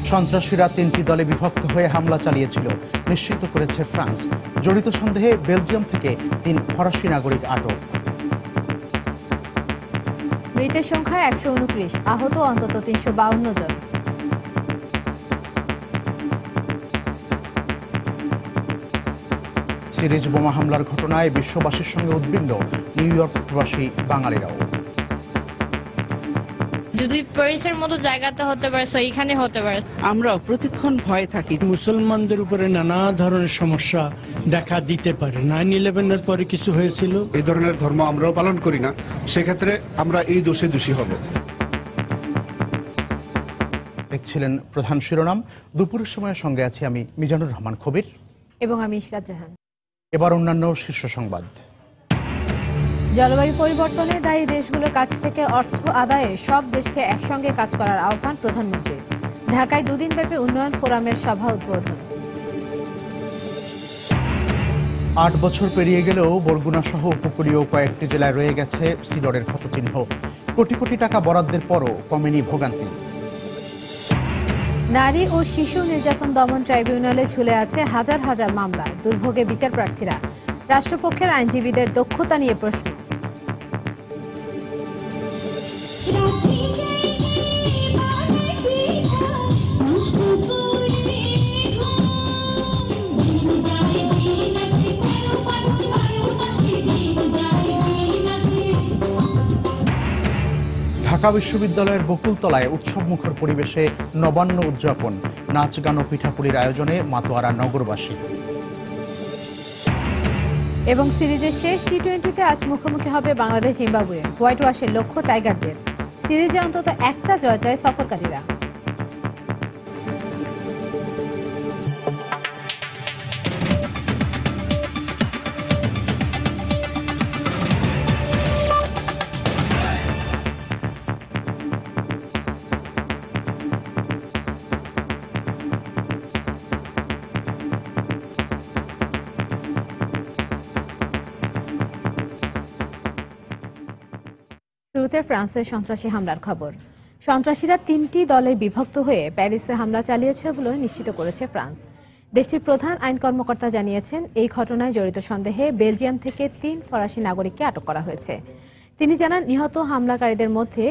সন্ত্রাসীরা ৩টি দলে বিভক্ত হয়ে হামলা চালিয়েছিল নিশ্চিত করেছে ফ্রান্স। জড়িত সন্দেহে বেলজিয়াম থেকে ৩ ফরাসি নাগরিক আটক। মৃতের সংখ্যা ১২৯, আহত অন্তত ৩৫২ জন। সিরিজ বোমা হামলার ঘটনায় বিশ্ববাসীর সঙ্গে উদ্বিগ্ন নিউ ইয়র্ক প্রবাসী বাঙালিরাও। যদি প্যারিসের মতো জায়গাতে হতে পারে, সেইখানে হতে পারে। আমরা প্রতিক্ষণ ভয়ে থাকি। মুসলমানদের উপরে নানা ধরনের সমস্যা দেখা দিতে পারে। 9/11-এর পরে কিছু হয়েছিল। এই ধরনের ধর্ম আমরাও পালন করি না, সেক্ষেত্রে আমরা এই দোষে দোষী হব। দেখছিলেন প্রধান শিরোনাম। দুপুরের সময়ের সঙ্গে আছি আমি মিজানুর রহমান খবির এবং আমি ইশরাত জাহান। এবার অন্যান্য শীর্ষ সংবাদ। জলবায়ু পরিবর্তনে দায়ী দেশগুলোর কাছ থেকে অর্থ আদায়ে সব দেশকে একসঙ্গে কাজ করার আহ্বান প্রধানমন্ত্রীর। ঢাকায় দুদিনব্যাপী উন্নয়ন ফোরামের সভা উদ্বোধন। ৮ বছর পেরিয়ে গেলেও বরগুনা সহ উপকূলীয় কয়েকটি জেলায় রয়ে গেছে সিডরের ক্ষতচিহ্ন। কোটি কোটি টাকা বরাদ্দের পরও কমেনি ভোগান্তি। নারী ও শিশু নির্যাতন দমন ট্রাইব্যুনালে ঝুলে আছে হাজার হাজার মামলা। দুর্ভোগে বিচার প্রার্থীরা। রাষ্ট্রপক্ষের আইনজীবীদের দক্ষতা নিয়ে প্রশ্ন। ঢাকা বিশ্ববিদ্যালয়ের বকুলতলায় উৎসবমুখর পরিবেশে নবান্ন উদযাপন। নাচ গান ও পিঠাপুলির আয়োজনে মাতোয়ারা নগরবাসী। এবং সিরিজের শেষ টি-20তে আজ মুখোমুখি হবে বাংলাদেশ জিম্বাবুয়ে। হোয়াইট ওয়াশের লক্ষ্য টাইগারদের। সিরিজে অন্তত একটা জয় চায় সফরকারীরা। শুরুতে ফ্রান্সের সন্ত্রাসী হামলার খবর। সন্ত্রাসীরা 3টি দলে বিভক্ত হয়ে প্যারিসে হামলা চালিয়েছে বলে নিশ্চিত করেছে ফ্রান্স। দেশটির প্রধান আইন কর্মকর্তা জানিয়েছেন, এই ঘটনায় জড়িত সন্দেহে বেলজিয়াম থেকে 3 ফরাসি নাগরিককে আটক করা হয়েছে। তিনি জানান, নিহত হামলাকারীদের মধ্যে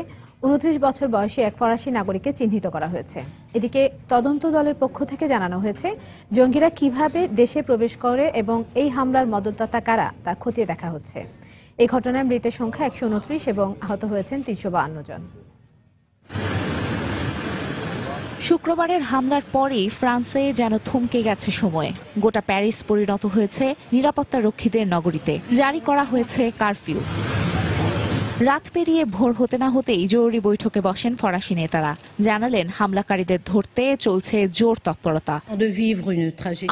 29 বছর বয়সী এক ফরাসি নাগরিককে চিহ্নিত করা হয়েছে। এদিকে তদন্ত দলের পক্ষ থেকে জানানো হয়েছে, জঙ্গিরা কিভাবে দেশে প্রবেশ করে এবং এই হামলার মদতদাতা কারা তা খতিয়ে দেখা হচ্ছে। এই ঘটনায় মৃতের সংখ্যা 129 এবং আহত হয়েছেন 352 জন। শুক্রবারের হামলার পরেই ফ্রান্সে যেন থমকে গেছে সময়। গোটা প্যারিস পরিণত হয়েছে নিরাপত্তা রক্ষীদের নগরীতে। জারি করা হয়েছে কারফিউ। রাত পেরিয়ে ভোর হতে না হতেই জরুরি বৈঠকে বসেন ফরাসি নেতারা। জানালেন, হামলাকারীদের ধরতে চলছে জোর তৎপরতা।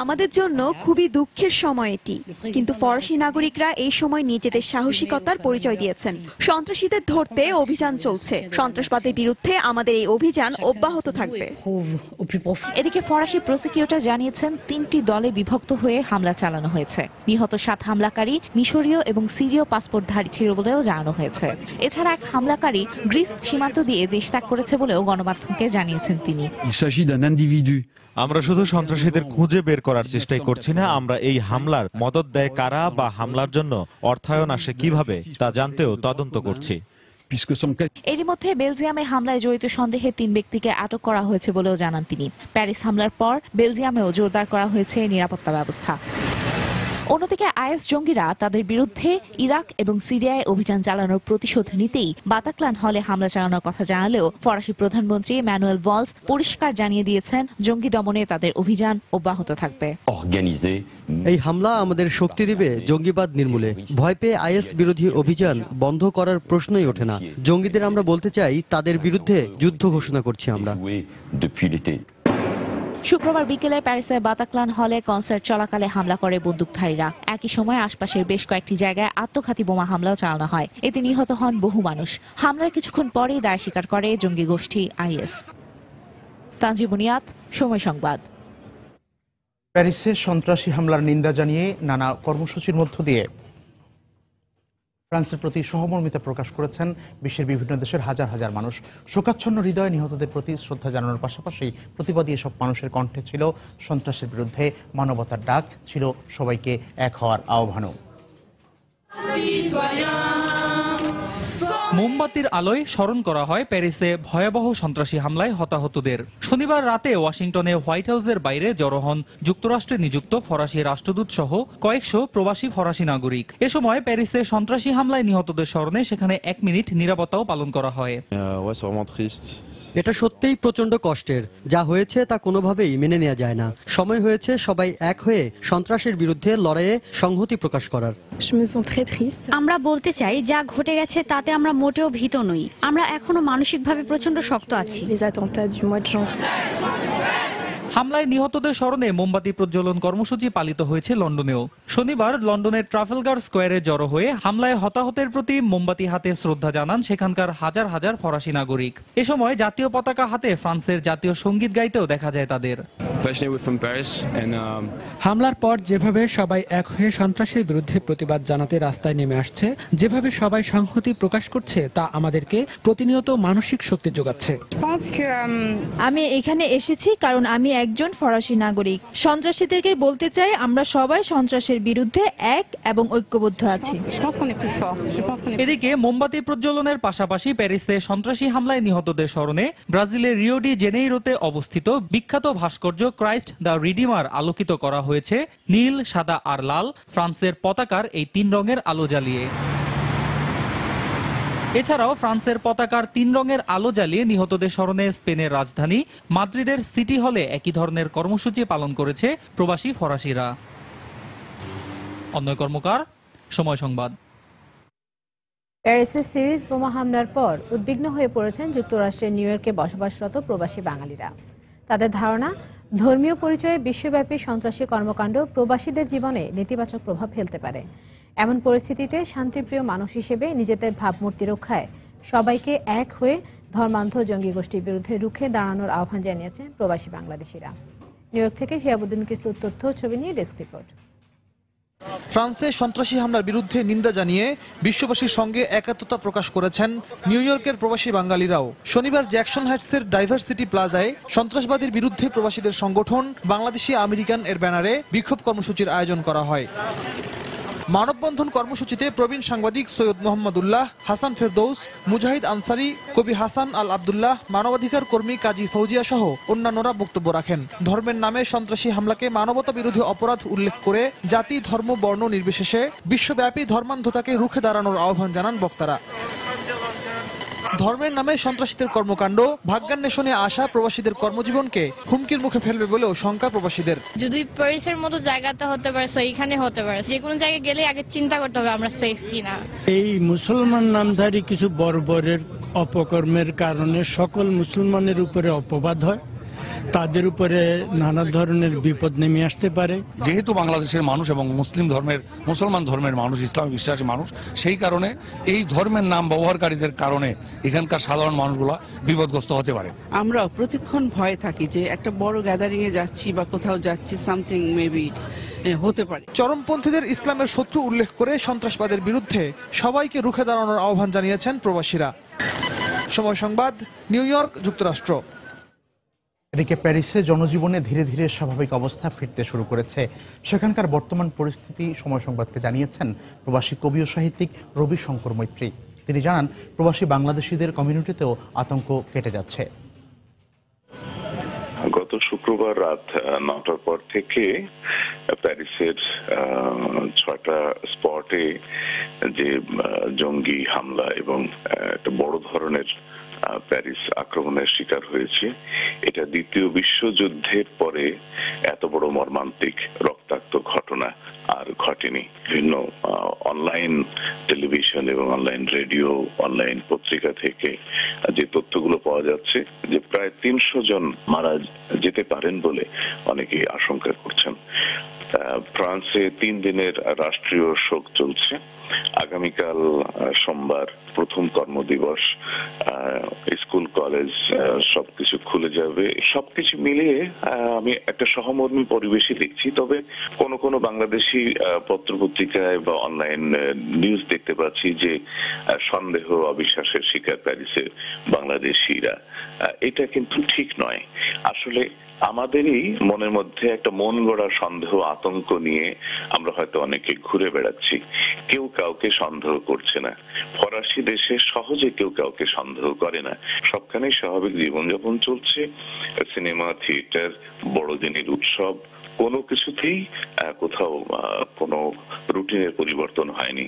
আমাদের জন্য খুবই দুঃখের সময় এটি, কিন্তু ফরাসি নাগরিকরা এই সময় নিজেদের সাহসিকতার পরিচয় দিয়েছেন। সন্ত্রাসীদের ধরতে অভিযান চলছে। সন্ত্রাসবাদের বিরুদ্ধে আমাদের এই অভিযান অব্যাহত থাকবে। এদিকে ফরাসি প্রসিকিউটর জানিয়েছেন, 3টি দলে বিভক্ত হয়ে হামলা চালানো হয়েছে। নিহত 7 হামলাকারী মিশরীয় এবং সিরীয় পাসপোর্টধারী ছিল বলেও জানানো হয়েছে। এছাড়া এক হামলাকারী গ্রিস সীমান্ত দিয়ে দেশ ত্যাগ করেছে বলেও গণমাধ্যমকে জানিয়েছেন তিনি। আমরা শুধু সন্ত্রাসীদের খুঁজে বের করার চেষ্টাই করছি না, আমরা এই হামলার মদত দেয় কারা বা হামলার জন্য অর্থায়ন আসে কিভাবে তা জানতেও তদন্ত করছি। এরই মধ্যে বেলজিয়ামে হামলায় জড়িত সন্দেহে 3 ব্যক্তিকে আটক করা হয়েছে বলেও জানান তিনি। প্যারিস হামলার পর বেলজিয়ামেও জোরদার করা হয়েছে নিরাপত্তা ব্যবস্থা। অন্যদিকে আইএস জঙ্গিরা তাদের বিরুদ্ধে ইরাক এবং সিরিয়ায় অভিযান চালানোর প্রতিশোধ নিতেই বাতাক্লান হলে হামলা চালানোর কথা জানালেও ফরাসি প্রধানমন্ত্রী ম্যানুয়েল ভলস পরিষ্কার জানিয়ে দিয়েছেন, জঙ্গি দমনে তাদের অভিযান অব্যাহত থাকবে। এই হামলা আমাদের শক্তি দিবে জঙ্গিবাদ নির্মূলে। ভয় পেয়ে আইএস বিরোধী অভিযান বন্ধ করার প্রশ্নই ওঠে না। জঙ্গিদের আমরা বলতে চাই, তাদের বিরুদ্ধে যুদ্ধ ঘোষণা করছি আমরা। শুক্রবার বিকেলে প্যারিসের বাতাক্লান হলে কনসার্ট চলাকালে হামলা করে বন্দুকধারীরা। একই সময় আশপাশের বেশ কয়েকটি জায়গায় আত্মঘাতী বোমা হামলাও চালানো হয়। এতে নিহত হন বহু মানুষ। হামলার কিছুক্ষণ পরেই দায় স্বীকার করে জঙ্গি গোষ্ঠী আইএস। তানজিম বুনিয়াদ, সময় সংবাদ। প্যারিসে সন্ত্রাসী হামলার নিন্দা জানিয়ে নানা কর্মসূচির মধ্য দিয়ে ফ্রান্সের প্রতি সহমর্মিতা প্রকাশ করেছেন বিশ্বের বিভিন্ন দেশের হাজার হাজার মানুষ। শোকাচ্ছন্ন হৃদয়ে নিহতদের প্রতি শ্রদ্ধা জানানোর পাশাপাশি প্রতিবাদী এসব মানুষের কণ্ঠে ছিল সন্ত্রাসের বিরুদ্ধে মানবতার ডাক, ছিল সবাইকে এক হওয়ার আহ্বানও। মোমবাতির আলোয় স্মরণ করা হয় প্যারিসে ভয়াবহ সন্ত্রাসী হামলায় হতাহতদের। শনিবার রাতে ওয়াশিংটনে হোয়াইট হাউসের বাইরে জড়ো হন যুক্তরাষ্ট্রে নিযুক্ত ফরাসি রাষ্ট্রদূত সহ কয়েকশো প্রবাসী ফরাসি নাগরিক। এ সময় প্যারিসে সন্ত্রাসী হামলায় নিহতদের স্মরণে সেখানে 1 মিনিট নীরবতাও পালন করা হয়। এটা সত্যিই প্রচন্ড কষ্টের। যা হয়েছে তা কোনোভাবেই মেনে নেওয়া যায় না। সময় হয়েছে সবাই এক হয়ে সন্ত্রাসের বিরুদ্ধে লড়াইয়ে সংহতি প্রকাশ করার। আমরা বলতে চাই, যা ঘটে গেছে তাতে আমরা মোটেও ভীত নই। আমরা এখনো মানসিকভাবে প্রচন্ড শক্ত আছি। হামলায় নিহতদের স্মরণে মোমবাতি প্রজ্বলন কর্মসূচি পালিত হয়েছে লন্ডনেও। শনিবার লন্ডনের ট্রাফালগার স্কোয়ারে জড়ো হয়ে হামলায় হতাহতের প্রতি মোমবাতি হাতে শ্রদ্ধা জানান সেখানকার হাজার হাজার ফরাসি নাগরিক। এ সময় জাতীয় পতাকা হাতে ফ্রান্সের জাতীয় সঙ্গীত গাইতেও দেখা যায় তাদের। হামলার পর যেভাবে সবাই এক হয়ে সন্ত্রাসের বিরুদ্ধে প্রতিবাদ জানাতে রাস্তায় নেমে আসছে, যেভাবে সবাই সংহতি প্রকাশ করছে, তা আমাদেরকে প্রতিনিয়ত মানসিক শক্তি যোগাচ্ছে। আমি এখানে এসেছি কারণ আমি একজন ফরাসি নাগরিক। সন্ত্রাসীদেরকে বলতে চাই, আমরা সবাই সন্ত্রাসের বিরুদ্ধে এক এবং ঐক্যবদ্ধ আছি। এদিকে মোমবাতি প্রজ্বলনের পাশাপাশি প্যারিসে সন্ত্রাসী হামলায় নিহতদের স্মরণে ব্রাজিলের রিও ডি জেনেইরোতে অবস্থিত বিখ্যাত ভাস্কর্য ক্রাইস্ট দ্য রিডিমার আলোকিত করা হয়েছে নীল, সাদা আর লাল ফ্রান্সের পতাকার এই 3 রঙের আলো জ্বালিয়ে। এছাড়াও ফ্রান্সের পতাকার 3 রঙের আলো জ্বালিয়ে নিহতদের স্মরণে স্পেনের রাজধানী মাদ্রিদের সিটি হলে একই ধরনের কর্মসূচি পালন করেছে প্রবাসী ফরাসিরা। অন্যয় কর্মকার, সময় সংবাদ। প্যারিসে সিরিজ বোমা হামলার পর উদ্বিগ্ন হয়ে পড়েছেন যুক্তরাষ্ট্রের নিউ ইয়র্কে বসবাসরত প্রবাসী বাঙালিরা। তাদের ধারণা, ধর্মীয় পরিচয়ে বিশ্বব্যাপী সন্ত্রাসী কর্মকাণ্ড প্রবাসীদের জীবনে নেতিবাচক প্রভাব ফেলতে পারে। এমন পরিস্থিতিতে শান্তিপ্রিয় মানুষ হিসেবে নিজেদের ভাবমূর্তি রক্ষায় সবাইকে এক হয়ে ধর্মান্ধ জঙ্গি গোষ্ঠীর বিরুদ্ধে রুখে দাঁড়ানোর আহ্বান জানিয়েছেন প্রবাসী বাংলাদেশিরা। নিউ ইয়র্ক থেকে শিয়াবুদ্দিন কিসলুর তথ্য ছবি নিয়ে ডেস্ক রিপোর্ট। ফ্রান্সে সন্ত্রাসী হামলার বিরুদ্ধে নিন্দা জানিয়ে বিশ্ববাসীর সঙ্গে একাত্মতা প্রকাশ করেছেন নিউ ইয়র্কের প্রবাসী বাঙালিরাও। শনিবার জ্যাকসন হাইটসের ডাইভার্সিটি প্লাজায় সন্ত্রাসবাদের বিরুদ্ধে প্রবাসীদের সংগঠন বাংলাদেশি আমেরিকান এর ব্যানারে বিক্ষোভ কর্মসূচির আয়োজন করা হয়। মানববন্ধন কর্মসূচিতে প্রবীণ সাংবাদিক সৈয়দ মোহাম্মদুল্লাহ, হাসান ফেরদৌস, মুজাহিদ আনসারি, কবি হাসান আল আবদুল্লাহ, মানবাধিকার কর্মী কাজী ফৌজিয়া সহ অন্যান্যরা বক্তব্য রাখেন। ধর্মের নামে সন্ত্রাসী হামলাকে মানবতা বিরোধী অপরাধ উল্লেখ করে জাতি, ধর্ম, বর্ণ নির্বিশেষে বিশ্বব্যাপী ধর্মান্ধতাকে রুখে দাঁড়ানোর আহ্বান জানান বক্তারা। ধর্মের নামে সন্ত্রাসীদের কর্মকাণ্ড ভাগ্যান্বেষণে আসা প্রবাসীদের কর্মজীবনকে হুমকির মুখে ফেলবে বলেও শঙ্কা প্রবাসীদের। যদি প্যারিসের মতো জায়গাতে হতে পারে, এইখানে হতে পারে। যে কোনো জায়গায় গেলে আগে চিন্তা করতে হবে আমরা সেফ কিনা। এই মুসলমান নামধারী কিছু বর্বরের অপকর্মের কারণে সকল মুসলমানের উপরে অপবাদ হয়, তাদের উপরে নানা ধরনের বিপদ নেমে আসতে পারে। যেহেতু বাংলাদেশের মানুষ এবং মুসলমান ধর্মের মানুষ, ইসলাম বিশ্বাসী মানুষ, সেই কারণে এই ধর্মের নাম ব্যবহারকারীদের কারণে এখানকার সাধারণ মানুষগুলা বিপদগ্রস্ত হতে পারে। আমরা প্রতিক্ষণ ভয়ে থাকি যে একটা বড় গ্যাদারিং এ যাচ্ছি বা কোথাও যাচ্ছি, সামথিং মেবি হতে পারে। চরমপন্থীদের ইসলামের শত্রু উল্লেখ করে সন্ত্রাসবাদের বিরুদ্ধে সবাইকে রুখে দাঁড়ানোর আহ্বান জানিয়েছেন প্রবাসীরা। সময় সংবাদ, নিউ ইয়র্ক, যুক্তরাষ্ট্র। এদিকে প্যারিসে জনজীবনে ধীরে ধীরে স্বাভাবিক অবস্থা ফিরতে শুরু করেছে। সেখানকার বর্তমান পরিস্থিতি সময় সংবাদকে জানিয়েছেন প্রবাসী কবি ও সাহিত্যিক রবি শঙ্কর মৈত্রী। তিনি জানান, প্রবাসী বাংলাদেশিদের কমিউনিটিতেও আতঙ্ক কেটে যাচ্ছে। গত শুক্রবার রাত 9টার পর থেকে প্যারিসের 6টা স্পটে যে জঙ্গি হামলা এবং একটা বড় ধরনের প্যারিস আক্রমণের শিকার হয়েছে, এটা দ্বিতীয় বিশ্বযুদ্ধের পরে এত বড় মর্মান্তিক রক্তাক্ত ঘটনা আর ঘটেনি। বিভিন্ন অনলাইন টেলিভিশন এবং অনলাইন রেডিও, অনলাইন পত্রিকা থেকে যে তথ্যগুলো পাওয়া যাচ্ছে যে প্রায় 300 জন মারা যেতে পারেন বলে অনেকেই আশঙ্কা করছেন। ফ্রান্সে 3 দিনের রাষ্ট্রীয় শোক চলছে। আগামীকাল সোমবার প্রথম কর্মদিবস, স্কুল কলেজ সবকিছু খুলে যাবে। সবকিছু মিলিয়ে আমি একটা সহমর্মী পরিবেশই দেখছি। তবে কোন বাংলাদেশি পত্রপত্রিকায় বা অনলাইন নিউজ দেখতে পাচ্ছি যে সন্দেহ অবিশ্বাসের শিকার প্যারিসের বাংলাদেশিরা। এটা কিন্তু ঠিক নয়। আসলে আমাদেরই মনের মধ্যে একটা মন গড়া সন্দেহ, আতঙ্ক নিয়ে আমরা হয়তো অনেকে ঘুরে বেড়াচ্ছি। কেউ কাউকে সন্দেহ করছে না। ফরাসি দেশে সহজে কেউ কাউকে সন্দেহ করে না। সবখানেই স্বাভাবিক জীবনযাপন চলছে। সিনেমা, থিয়েটার, বড়দিনের উৎসব, কোনো কিছুতেই কোথাও কোনো রুটিনের পরিবর্তন হয়নি।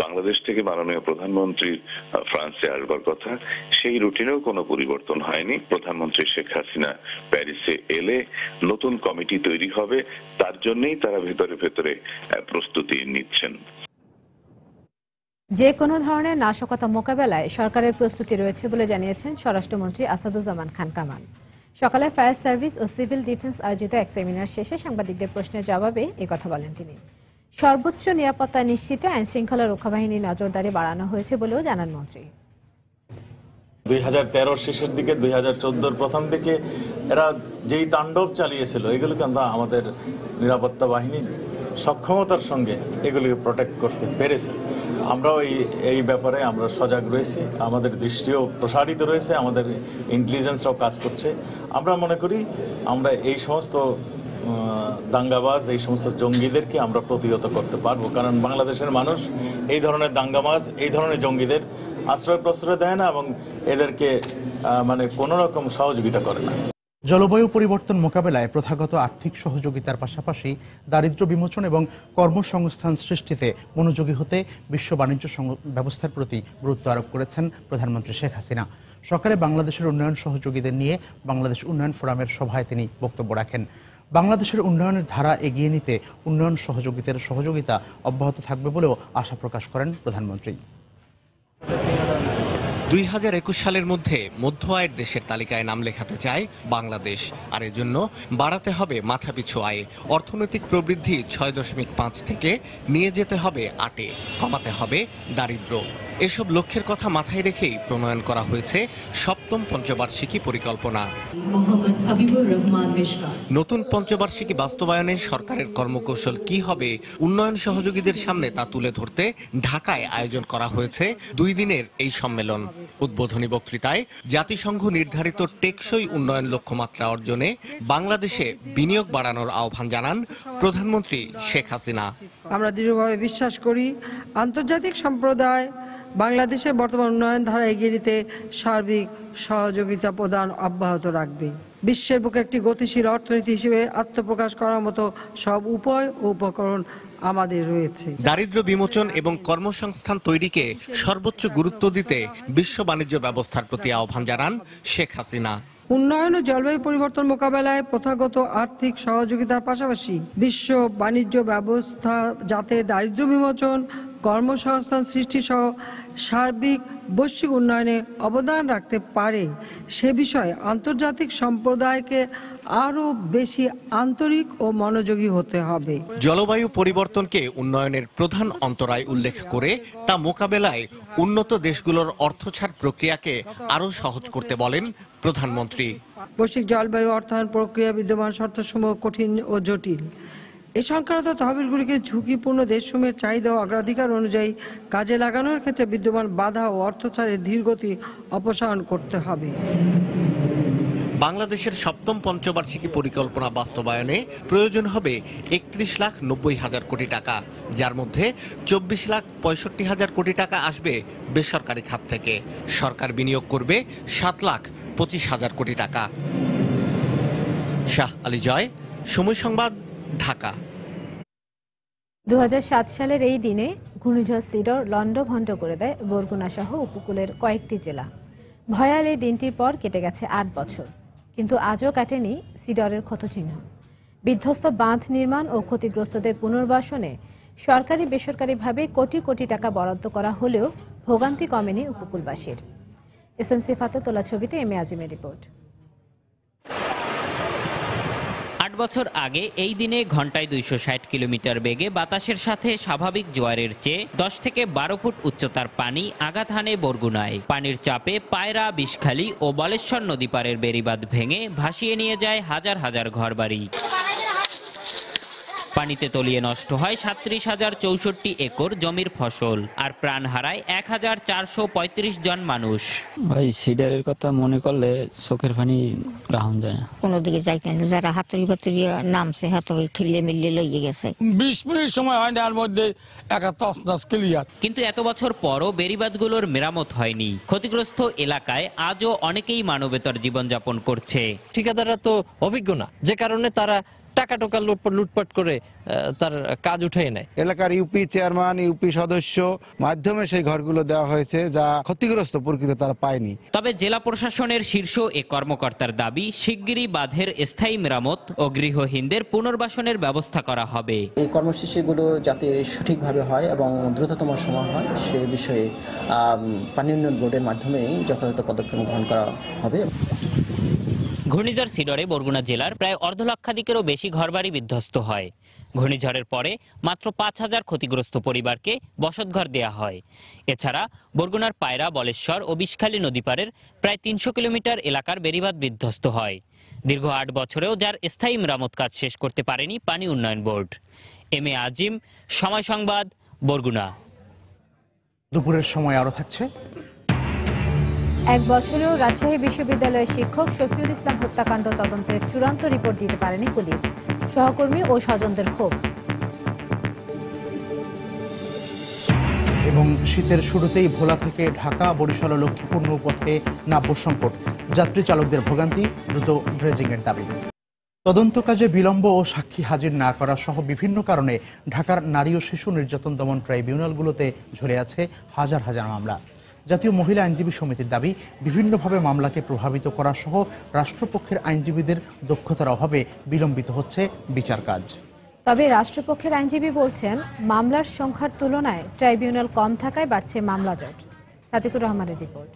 বাংলাদেশ থেকে মাননীয় প্রধানমন্ত্রী ফ্রান্সে আসবার কথা, সেই রুটিনেও কোনো পরিবর্তন হয়নি। প্রধানমন্ত্রী শেখ হাসিনা প্যারিসে এলে নতুন কমিটি তৈরি হবে, তার জন্যই তারা ভেতরে প্রস্তুতি নিচ্ছেন। যে কোনো ধরনের নাশকতা মোকাবেলায় সরকারের প্রস্তুতি রয়েছে বলে জানিয়েছেন স্বরাষ্ট্রমন্ত্রী আসাদুজ্জামান খান কামাল। সকালে ফায়ার সার্ভিস ও সিভিল ডিফেন্স আয়োজিত এক সেমিনার শেষে সাংবাদিকদের প্রশ্নের জবাবে কথা বলেন তিনি। সর্বোচ্চ নিরাপত্তা নিশ্চিতে আইন শৃঙ্খলা রক্ষা বাহিনীর নজরদারি বাড়ানো হয়েছে বলেও জানান মন্ত্রী। 2013 শেষের দিকে, 2014 প্রথম দিকে এরা যেই তাণ্ডব চালিয়েছিল, এগুলোকে আমরা আমাদের নিরাপত্তা বাহিনী সক্ষমতার সঙ্গে এগুলিকে প্রোটেক্ট করতে পেরেছে। আমরাও এই ব্যাপারে আমরা সজাগ রয়েছি, আমাদের দৃষ্টিও প্রসারিত রয়েছে, আমাদের ইন্টেলিজেন্সরাও কাজ করছে। আমরা মনে করি আমরা এই সমস্ত দাঙ্গাবাজ, এই সমস্ত জঙ্গিদেরকে আমরা প্রতিহত করতে পারবো, কারণ বাংলাদেশের মানুষ এই ধরনের দাঙ্গাবাজ, এই ধরনের জঙ্গিদের আশ্রয় প্রশ্রয় দেয় না এবং এদেরকে কোনো রকম সহযোগিতা করে না। জলবায়ু পরিবর্তন মোকাবেলায় প্রথাগত আর্থিক সহযোগিতার পাশাপাশি দারিদ্র্য বিমোচন এবং কর্মসংস্থান সৃষ্টিতে মনোযোগী হতে বিশ্ব বাণিজ্য ব্যবস্থার প্রতি গুরুত্ব আরোপ করেছেন প্রধানমন্ত্রী শেখ হাসিনা। সকালে বাংলাদেশের উন্নয়ন সহযোগীদের নিয়ে বাংলাদেশ উন্নয়ন ফোরামের সভায় তিনি বক্তব্য রাখেন। বাংলাদেশের উন্নয়নের ধারা এগিয়ে নিতে উন্নয়ন সহযোগিতা অব্যাহত থাকবে বলেও আশা প্রকাশ করেন প্রধানমন্ত্রী। 2021 সালের মধ্যে মধ্য আয়ের দেশের তালিকায় নাম লেখাতে চায় বাংলাদেশ, আর এজন্য বাড়াতে হবে মাথাপিছু আয়। অর্থনৈতিক প্রবৃদ্ধি 6.5 থেকে নিয়ে যেতে হবে 8-এ, কমাতে হবে দারিদ্র্য। এসব লক্ষ্যের কথা মাথায় রেখেই প্রণয়ন করা হয়েছে 7ম পঞ্চবার্ষিকী পরিকল্পনা। নতুন পঞ্চবার্ষিকী বাস্তবায়নে সরকারের কর্মকৌশল কি হবে, উন্নয়ন সহযোগীদের সামনে তা তুলে ধরতে ঢাকায় আয়োজন করা হয়েছে 2 দিনের এই সম্মেলন। উদ্বোধনী বক্তৃতায় জাতিসংঘ নির্ধারিত টেকসই উন্নয়ন লক্ষ্যমাত্রা অর্জনে বাংলাদেশে বিনিয়োগ বাড়ানোর আহ্বান জানান প্রধানমন্ত্রী শেখ হাসিনা। আমরা দৃঢ়ভাবে বিশ্বাস করি আন্তর্জাতিক সম্প্রদায় বাংলাদেশের বর্তমান উন্নয়ন ধারা এগিয়ে নিতে সার্বিক সহযোগিতা প্রদান অব্যাহত রাখবে। বিশ্বের বুকে একটি গতিশীল অর্থনীতি হিসেবে আত্মপ্রকাশ করার মতো সব উপায় ও উপকরণ আমাদের রয়েছে। দারিদ্র্য বিমোচন এবং কর্মসংস্থান তৈরিকে সর্বোচ্চ গুরুত্ব দিতে বিশ্ব বাণিজ্য ব্যবস্থার প্রতি আহ্বান জানান শেখ হাসিনা। উন্নয়ন ও জলবায়ু পরিবর্তন মোকাবেলায় প্রথাগত আর্থিক সহযোগিতার পাশাপাশি বিশ্ব বাণিজ্য ব্যবস্থা যাতে দারিদ্র্য বিমোচন, কর্মসংস্থান সৃষ্টি সহ সার্বিক বৈশ্বিক উন্নয়নে অবদান রাখতে পারে সে বিষয়ে আন্তর্জাতিক সম্প্রদায়কে আরও বেশি আন্তরিক ও মনোযোগী হতে হবে। জলবায়ু পরিবর্তনকে উন্নয়নের প্রধান অন্তরায় উল্লেখ করে তা মোকাবেলায় উন্নত দেশগুলোর অর্থছাড় প্রক্রিয়াকে আরও সহজ করতে বলেন প্রধানমন্ত্রী। বৈশ্বিক জলবায়ু অর্থায়ন প্রক্রিয়া বিদ্যমান শর্তসমূহ কঠিন ও জটিল। এই সংক্রান্ত তহবিলগুলিকে ঝুঁকিপূর্ণ দেশসমূহের চাহিদা ও অগ্রাধিকার অনুযায়ী কাজে লাগানোর ক্ষেত্রে বিদ্যমান বাধা ও অর্থছাড়ের ধীরগতি অপসারণ করতে হবে। বাংলাদেশের 7ম পঞ্চবার্ষিকী পরিকল্পনা বাস্তবায়নে প্রয়োজন হবে 31,90,000 কোটি টাকা, যার মধ্যে 24,65,000 কোটি টাকা আসবে বেসরকারি খাত থেকে। সরকার বিনিয়োগ করবে 7,25,000 কোটি টাকা। শাহ আলী জয়, সময় সংবাদ, ঢাকা। 2007 সালের এই দিনে ঘূর্ণিঝড় সিডর লন্ডভন্ড করে দেয় বরগুনা সহ উপকূলের কয়েকটি জেলা। ভয়াল এই দিনটির পর কেটে গেছে 8 বছর, কিন্তু আজও কাটেনি সিডরের ক্ষতচিহ্ন। বিধ্বস্ত বাঁধ নির্মাণ ও ক্ষতিগ্রস্তদের পুনর্বাসনে সরকারি বেসরকারিভাবে কোটি কোটি টাকা বরাদ্দ করা হলেও ভোগান্তি কমেনি উপকূলবাসীর। SMC ফাতে তোলা ছবিতে এম এ আজিমের রিপোর্ট। 8 বছর আগে এই দিনে ঘন্টায় 260 কিলোমিটার বেগে বাতাসের সাথে স্বাভাবিক জোয়ারের চেয়ে 10 থেকে 12 ফুট উচ্চতার পানি আঘাত হানে বরগুনায়। পানির চাপে পায়রা, বিষখালী ও বলেশ্বর নদী পারের বেড়িবাঁধ ভেঙে ভাসিয়ে নিয়ে যায় হাজার হাজার ঘরবাড়ি। পানিতে তলিয়ে নষ্ট হয় 37,064 একর জমির ফসল, আর প্রাণ হারায় 1,435 জন মানুষ। ভাই সিডারের কথা মনে করলে চোখের পানি রাহন যায় না। কোনো দিকে যাইতে না, যারা হাতুড়ি ফাতুড়ি নামছে হাতুড়ি ঠেলে মিললে লইয়ে গেছে। 20 মিনিট সময় হয় না, এর মধ্যে একটা তছনছ ক্লিয়ার। কিন্তু এত বছর পরও বেড়িবাঁধগুলোর মেরামত হয়নি। ক্ষতিগ্রস্ত এলাকায় আজও অনেকেই মানবেতর জীবনযাপন করছে। ঠিকাদাররা তো অভিজ্ঞ না, যে কারণে তারা টাকা টোকা লুটপাট করে তার কাজ উঠিয়ে নেয়। এলাকার ইউপি চেয়ারম্যান, ইউপি সদস্য মাধ্যমে সেই ঘরগুলো দেওয়া হয়েছে, যা ক্ষতিগ্রস্ত প্রকৃত তারা পায়নি। তবে জেলা প্রশাসনের শীর্ষ এ কর্মকর্তার দাবি, শিগগিরই বাঁধের স্থায়ী মেরামত ও গৃহহীনদের পুনর্বাসনের ব্যবস্থা করা হবে। এই কর্মসূচিগুলো যাতে সঠিকভাবে হয় এবং দ্রুততম সময় হয় সে বিষয়ে পানি উন্নয়ন বোর্ডের মাধ্যমেই যথাযথ পদক্ষেপ গ্রহণ করা হবে। ঘূর্ণিঝড় সিডরে বরগুনা জেলার প্রায় অর্ধলক্ষাধিকেরও বেশি ঘরবাড়ি বিধ্বস্ত হয়। ঘূর্ণিঝড়ের পরে মাত্র 5,000 ক্ষতিগ্রস্ত পরিবারকে বসতঘর দেয়া হয়। এছাড়া বরগুনার পায়রা, বলেশ্বর ও বিষখালী নদীপাড়ের প্রায় 300 কিলোমিটার এলাকার বেড়িবাঁধ বিধ্বস্ত হয়। দীর্ঘ 8 বছরেও যার স্থায়ী মেরামত কাজ শেষ করতে পারেনি পানি উন্নয়ন বোর্ড। এম এ আজিম, সময় সংবাদ, বরগুনা। দুপুরের সময় আরো থাকছে। 1 বছরেও রাজশাহী বিশ্ববিদ্যালয়ের শিক্ষক শফিউল ইসলাম হত্যাকাণ্ড তদন্তের চূড়ান্ত রিপোর্ট দিতে পারেনি পুলিশ। সহকর্মী ও স্বজনদের ক্ষোভ। এবং শীতের শুরুতেই ভোলা থেকে ঢাকা, বরিশাল ও লক্ষ্মীপুর নৌপথে নাব্য সংকট, যাত্রী চালকদের ভোগান্তি, দ্রুত ড্রেজিংয়ের দাবি। তদন্ত কাজে বিলম্ব ও সাক্ষী হাজির না করা সহ বিভিন্ন কারণে ঢাকার নারী ও শিশু নির্যাতন দমন ট্রাইব্যুনালগুলোতে ঝুলে আছে হাজার হাজার মামলা। জাতীয় মহিলা আইনজীবী সমিতির দাবি, বিভিন্নভাবে মামলাকে প্রভাবিত করা সহ রাষ্ট্রপক্ষের আইনজীবীদের দক্ষতার অভাবে বিলম্বিত হচ্ছে বিচার কাজ। তবে রাষ্ট্রপক্ষের আইনজীবী বলছেন, মামলার সংখ্যার তুলনায় ট্রাইব্যুনাল কম থাকায় বাড়ছে মামলা জট। সাদিকুর রহমানের রিপোর্ট।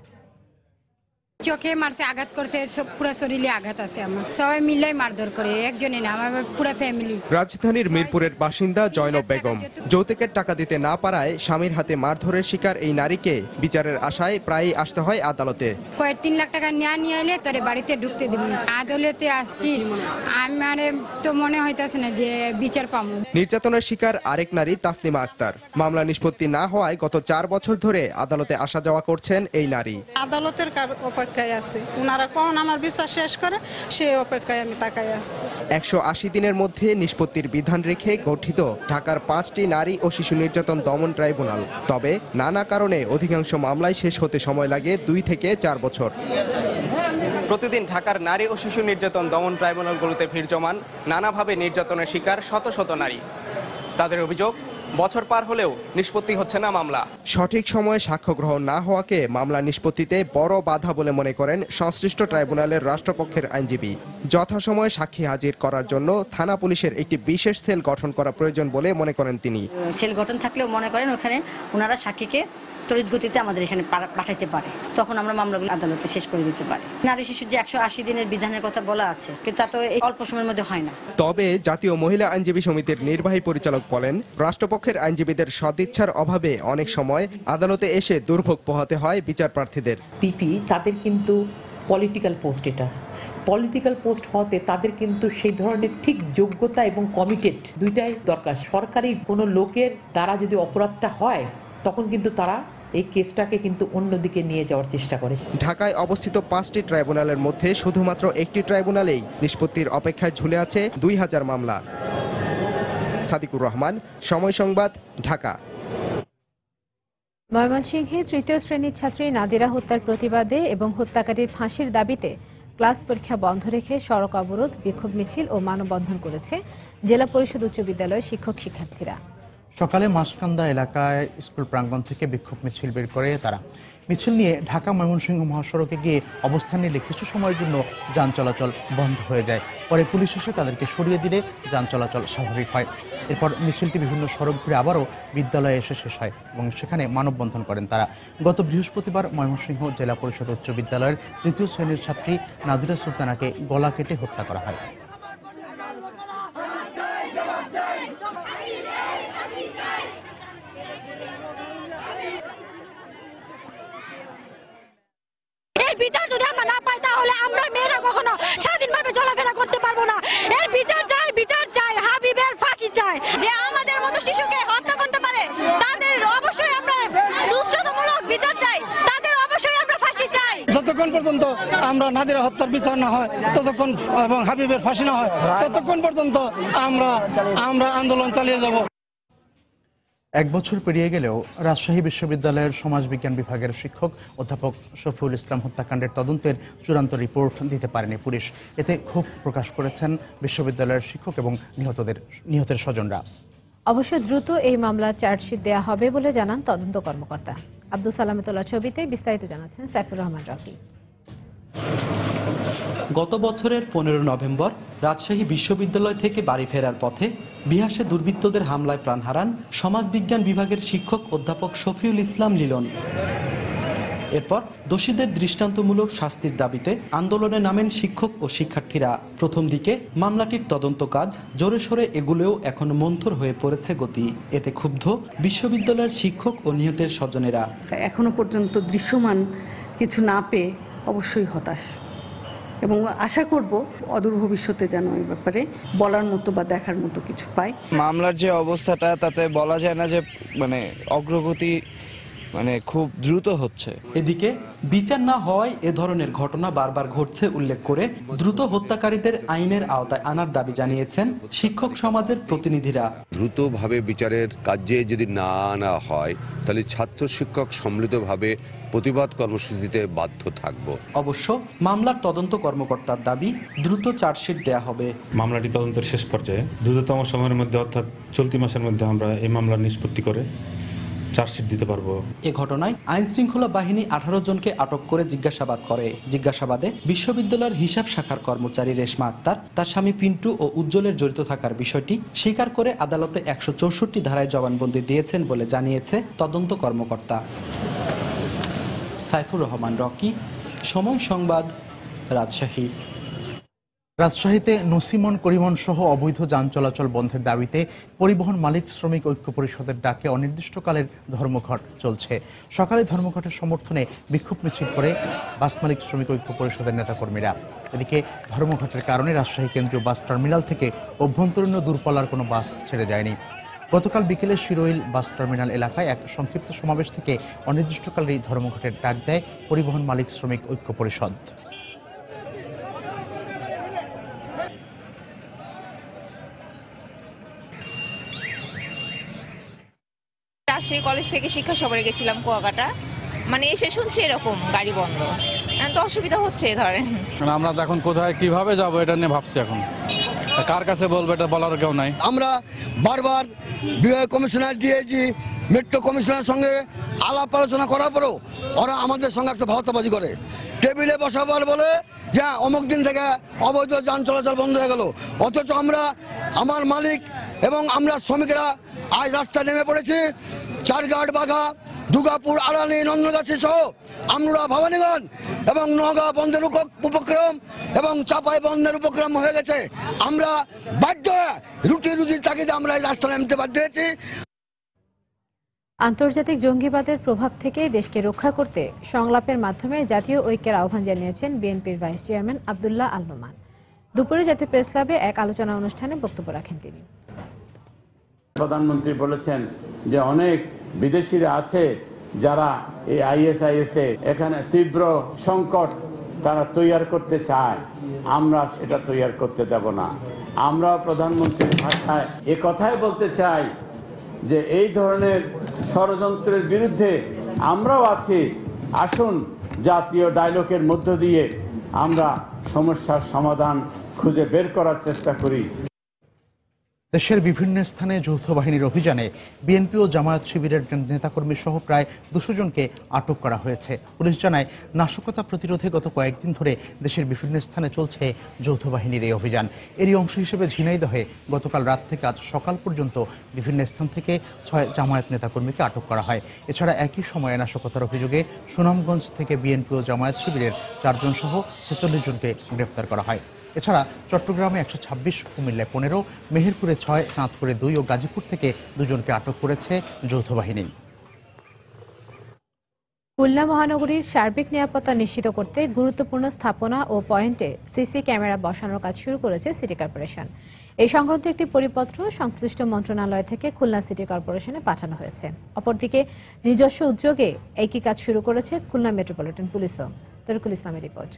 চোখে মারছে, আঘাত করছে, পুরো শরীরে আঘাত আছে। আমার সবাই মিলাই মারধর করে, একজনই না, আমার পুরো ফ্যামিলি। রাজধানীর মিরপুরের বাসিন্দা জয়নব বেগম যৌতুকের টাকা দিতে না পারায় স্বামীর হাতে মারধরের শিকার এই নারীকে বিচারের আশায় প্রায়ই আসতে হয় আদালতে। কয়েক 3 লাখ টাকা নিয়ে এলে তোরে বাড়িতে ঢুকতে দিব। আদালতে আসছি, আমার তো মনে হইতাছে না যে বিচার পাবো। নির্যাতনের শিকার আরেক নারী তাসলিমা আক্তার। মামলা নিষ্পত্তি না হওয়ায় গত 4 বছর ধরে আদালতে আসা যাওয়া করছেন এই নারী। আদালতের অপেক্ষায় আছে, ওনারা কখন আমার বিচার শেষ করে সেই অপেক্ষায় আমি তাকাই আসছি। 180 দিনের মধ্যে নিষ্পত্তির বিধান রেখে গঠিত ঢাকার 5টি নারী ও শিশু নির্যাতন দমন ট্রাইব্যুনাল। তবে নানা কারণে অধিকাংশ মামলায় শেষ হতে সময় লাগে 2 থেকে 4 বছর। প্রতিদিন ঢাকার নারী ও শিশু নির্যাতন দমন ট্রাইব্যুনালগুলোতে ভিড় জমান নানাভাবে নির্যাতনের শিকার শত শত নারী। তাদের অভিযোগ, বছর পার হলেও নিষ্পত্তি হচ্ছে না মামলা। সঠিক সময়ে সাক্ষ্য গ্রহণ না হওয়াকে মামলা নিষ্পত্তিতে বড় বাধা বলে মনে করেন সংশ্লিষ্ট ট্রাইব্যুনালের রাষ্ট্রপক্ষের আইনজীবী। যথাসময়ে সাক্ষী হাজির করার জন্য থানা পুলিশের একটি বিশেষ সেল গঠন করা প্রয়োজন বলে মনে করেন তিনি। সেল গঠন থাকলেও মনে করেন ওখানে ওনারা সাক্ষীকে তড়িৎ গতিতে আমাদের এখানে পাঠাইতে পারে, তখন আমরা মামলাগুলো আদালতে শেষ করে দিতে পারি। নারী শিশুর যে 180 দিনের বিধানের কথা বলা আছে, কিন্তু তা তো এই অল্প সময়ের মধ্যে হয় না। তবে জাতীয় মহিলা আইনজীবী সমিতির নির্বাহী পরিচালক বলেন, রাষ্ট্রপক্ষের আইনজীবীদের সদিচ্ছার অভাবে অনেক সময় আদালতে এসে দুর্ভোগ পোহাতে হয় বিচার প্রার্থীদের। পিপি তাদের কিন্তু পলিটিক্যাল পোস্ট, এটা পলিটিক্যাল পোস্ট হতে তাদের কিন্তু সেই ধরনের ঠিক যোগ্যতা এবং কমিটেড দুইটাই দরকার। সরকারি কোনো লোকের দ্বারা যদি অপরাধটা হয়, তখন কিন্তু তারা এই কেসটাকে কিন্তু অন্যদিকে নিয়ে যাওয়ার চেষ্টা করে। ঢাকায় অবস্থিত 5টি ট্রাইব্যুনালের মধ্যে শুধুমাত্র একটি ট্রাইব্যুনালেই নিষ্পত্তির অপেক্ষায় ঝুলে আছে 2000 মামলা। সাদিকুর রহমান, সময় সংবাদ, ঢাকা। ময়মনসিংহে 3য় শ্রেণীর ছাত্রী নাদিরা হত্যার প্রতিবাদে এবং হত্যাকারীর ফাঁসির দাবিতে ক্লাস পরীক্ষা বন্ধ রেখে সড়ক অবরোধ, বিক্ষোভ মিছিল ও মানববন্ধন করেছে জেলা পরিষদ উচ্চ বিদ্যালয়ের শিক্ষক শিক্ষার্থীরা। সকালে মাসকান্দা এলাকায় স্কুল প্রাঙ্গণ থেকে বিক্ষোভ মিছিল বের করে তারা। মিছিল নিয়ে ঢাকা ময়মনসিংহ মহাসড়কে গিয়ে অবস্থান নিলে কিছু সময়ের জন্য যান চলাচল বন্ধ হয়ে যায়। পরে পুলিশ এসে তাদেরকে সরিয়ে দিলে যান চলাচল স্বাভাবিক হয়। এরপর মিছিলটি বিভিন্ন সড়ক ঘুরে আবারও বিদ্যালয়ে এসে শেষ হয় এবং সেখানে মানববন্ধন করেন তারা। গত বৃহস্পতিবার ময়মনসিংহ জেলা পরিষদ উচ্চ বিদ্যালয়ের 3য় শ্রেণীর ছাত্রী নাদিরা সুলতানাকে গলা কেটে হত্যা করা হয়। পাই তাহলে আমরা মেয়েরা কখনো স্বাধীনভাবে চলাফেরা করতে পারবো না। এর বিচার চাই, বিচার চাই, হাবিবের ফাঁসি চাই। যে আমাদের মতো শিশুকে হত্যা করতে পারে তাদের অবশ্যই আমরা সুষ্ঠুমূলক বিচার চাই, তাদের অবশ্যই আমরা ফাঁসি চাই। যতক্ষণ পর্যন্ত আমরা নাদিরা হত্যার বিচার না হয় ততক্ষণ এবং হাবিবের ফাঁসি না হয় ততক্ষণ পর্যন্ত আমরা আন্দোলন চালিয়ে যাব। এক বছর পেরিয়ে গেলেও রাজশাহী বিশ্ববিদ্যালয়ের সমাজবিজ্ঞান বিভাগের শিক্ষক অধ্যাপক শফিউল ইসলাম হত্যাকাণ্ডের তদন্তের চূড়ান্ত রিপোর্ট দিতে পারেনি পুলিশ। এতে ক্ষোভ প্রকাশ করেছেন বিশ্ববিদ্যালয়ের শিক্ষক এবং নিহতের স্বজনরা। অবশ্য দ্রুত এই মামলার চার্জশিট দেওয়া হবে বলে জানান তদন্ত কর্মকর্তা। আব্দুল সালামেতুল্লাহ ছবিতে বিস্তারিত জানাচ্ছেন সাইফুর রহমান রকি। গত বছরের 15 নভেম্বর রাজশাহী বিশ্ববিদ্যালয় থেকে বাড়ি ফেরার পথে বিহাসে দুর্বৃত্তদের হামলায় প্রাণ হারান সমাজবিজ্ঞান বিভাগের শিক্ষক অধ্যাপক শফিউল ইসলাম লিলন। এরপর দোষীদের দৃষ্টান্তমূলক শাস্তির দাবিতে আন্দোলনে নামেন শিক্ষক ও শিক্ষার্থীরা। প্রথম দিকে মামলাটির তদন্ত কাজ জোরে সোরে এগুলেও এখন মন্থর হয়ে পড়েছে গতি। এতে ক্ষুব্ধ বিশ্ববিদ্যালয়ের শিক্ষক ও নিহতের স্বজনেরা। এখনো পর্যন্ত দৃশ্যমান কিছু না পেয়ে অবশ্যই হতাশ এবং আশা করব অদূর ভবিষ্যতে যেন এই ব্যাপারে বলার মতো বা দেখার মতো কিছু পাই। মামলার যে অবস্থাটা তাতে বলা যায় না যে অগ্রগতি খুব দ্রুত হচ্ছে। এদিকে বিচার না হওয়ায় এ ধরনের ঘটনা বারবার ঘটছে উল্লেখ করে দ্রুত হত্যাকারীদের আইনের আওতায় আনার দাবি জানিয়েছেন শিক্ষক সমাজের প্রতিনিধিরা। দ্রুতভাবে বিচারের কাজে যদি না আনা হয় তাহলে ছাত্র শিক্ষক সম্মিলিতভাবে প্রতিবাদ কর্মসূচিতে বাধ্য থাকব। অবশ্য মামলার তদন্ত কর্মকর্তার দাবি দ্রুত চার্জশিট দেয়া হবে। মামলাটি তদন্তের শেষ পর্যায়ে দ্রুততম সময়ের মধ্যে অর্থাৎ চলতি মাসের মধ্যে আমরা এই মামলার নিষ্পত্তি করে চার্জশিট দিতে পারবো। এ ঘটনায় আইন শৃঙ্খলা বাহিনী 18 জনকে আটক করে জিজ্ঞাসাবাদ করে। জিজ্ঞাসাবাদে বিশ্ববিদ্যালয়ের হিসাব শাখার কর্মচারী রেশমা আক্তার তার স্বামী পিন্টু ও উজ্জ্বলের জড়িত থাকার বিষয়টি স্বীকার করে আদালতে 164 ধারায় জবানবন্দি দিয়েছেন বলে জানিয়েছে তদন্ত কর্মকর্তা। সাইফুর রহমান রকি, সময় সংবাদ, রাজশাহী। রাজশাহীতে নসিমন করিমন সহ অবৈধ যান চলাচল বন্ধের দাবিতে পরিবহন মালিক শ্রমিক ঐক্য পরিষদের ডাকে অনির্দিষ্টকালের ধর্মঘট চলছে। সকালে ধর্মঘটের সমর্থনে বিক্ষোভ মিছিল করে বাস মালিক শ্রমিক ঐক্য পরিষদের নেতাকর্মীরা। এদিকে ধর্মঘটের কারণে রাজশাহী কেন্দ্রীয় বাস টার্মিনাল থেকে অভ্যন্তরীণ দূরপাল্লার কোনো বাস ছেড়ে যায়নি। গতকাল বিকেলে শিরোইল বাস টার্মিনাল এলাকায় এক সংক্ষিপ্ত সমাবেশ থেকে অনির্দিষ্টকালের এই ধর্মঘটের ডাক দেয় পরিবহন মালিক শ্রমিক ঐক্য পরিষদ। রাজশাহী কলেজ থেকে শিক্ষা সফরে গেছিলাম কুয়াকাটা, এসে শুনছি এরকম গাড়ি বন্ধ, তো অসুবিধা হচ্ছে। ধরেন আমরা তো এখন কোথায় কিভাবে যাবো এটা নিয়ে ভাবছি, এখন কার কাছে বলবো এটা বলার কেউ নাই। আমরা বারবার বিভাগ কমিশনার দিয়েছি, মেট্রো কমিশনার সঙ্গে আলাপ আলোচনা করার পরেও ওরা আমাদের সঙ্গে একটা ভাওতাবাজি করে। টেবিলে বসাবার বলে যা অমুক দিন থেকে অবৈধ যান চলাচল বন্ধ হয়ে গেল, অথচ আমার মালিক এবং আমরা শ্রমিকেরা আজ রাস্তায় নেমে পড়েছি। চারঘাট, বাঘা, দুর্গাপুর, আড়ানি, নন্দনগাছি সহ আমরা ভবানীগঞ্জ এবং নওগাঁ বন্ধের উপক্রম এবং চাপাই বন্ধের উপক্রম হয়ে গেছে। আমরা বাধ্য হয়ে রুটির তাগিদে আমরা এই রাস্তায় নামতে বাধ্য হয়েছি। আন্তর্জাতিক জঙ্গিবাদের প্রভাব থেকে দেশকে রক্ষা করতে সংলাপের মাধ্যমে জাতীয় ঐক্যের আহ্বান জানিয়েছেন বিএনপির ভাইস চেয়ারম্যান আব্দুল্লাহ আল নোমান। দুপুরে জাতীয় প্রেস ক্লাবে এক আলোচনা অনুষ্ঠানে বক্তব্য রাখেন তিনি। প্রধানমন্ত্রী বলেছেন যে অনেক বিদেশিরা আছে যারা এই ISIS এখানে তীব্র সংকট তারা তৈরি করতে চায়, আমরা সেটা তৈরি করতে দেব না। আমরা প্রধানমন্ত্রীর ভাষায় এ কথাই বলতে চাই যে এই ধরনের ষড়যন্ত্রের বিরুদ্ধে আমরাও আছি। আসুন জাতীয় ডায়লগের মধ্য দিয়ে আমরা সমস্যার সমাধান খুঁজে বের করার চেষ্টা করি। দেশের বিভিন্ন স্থানে যৌথ বাহিনীর অভিযানে বিএনপি ও জামায়াত শিবিরের নেতাকর্মী সহ প্রায় 200 জনকে আটক করা হয়েছে। পুলিশ জানায়, নাশকতা প্রতিরোধে গত কয়েকদিন ধরে দেশের বিভিন্ন স্থানে চলছে যৌথ বাহিনীর এই অভিযান। এরই অংশ হিসেবে ঝিনাইদহে গতকাল রাত থেকে আজ সকাল পর্যন্ত বিভিন্ন স্থান থেকে 6 জামায়াত নেতাকর্মীকে আটক করা হয়। এছাড়া একই সময়ে নাশকতার অভিযোগে সুনামগঞ্জ থেকে বিএনপি ও জামায়াত শিবিরের 4 জন সহ 46 জনকে গ্রেফতার করা হয়। এছাড়া চট্টগ্রামে 126, কুমিল্লায় 15, মেহেরপুরে 6, চাঁদপুরে 2 ও গাজীপুর থেকে 2 জনকে আটক করেছে যৌথ বাহিনী। খুলনা মহানগরীর সার্বিক নিরাপত্তা নিশ্চিত করতে গুরুত্বপূর্ণ স্থাপনা ও পয়েন্টে সিসি ক্যামেরা বসানোর কাজ শুরু করেছে সিটি কর্পোরেশন। এই সংক্রান্ত একটি পরিপত্র সংশ্লিষ্ট মন্ত্রণালয় থেকে খুলনা সিটি কর্পোরেশনে পাঠানো হয়েছে। অপরদিকে নিজস্ব উদ্যোগে একই কাজ শুরু করেছে খুলনা মেট্রোপলিটন পুলিশও। তরিকুল ইসলামের রিপোর্ট।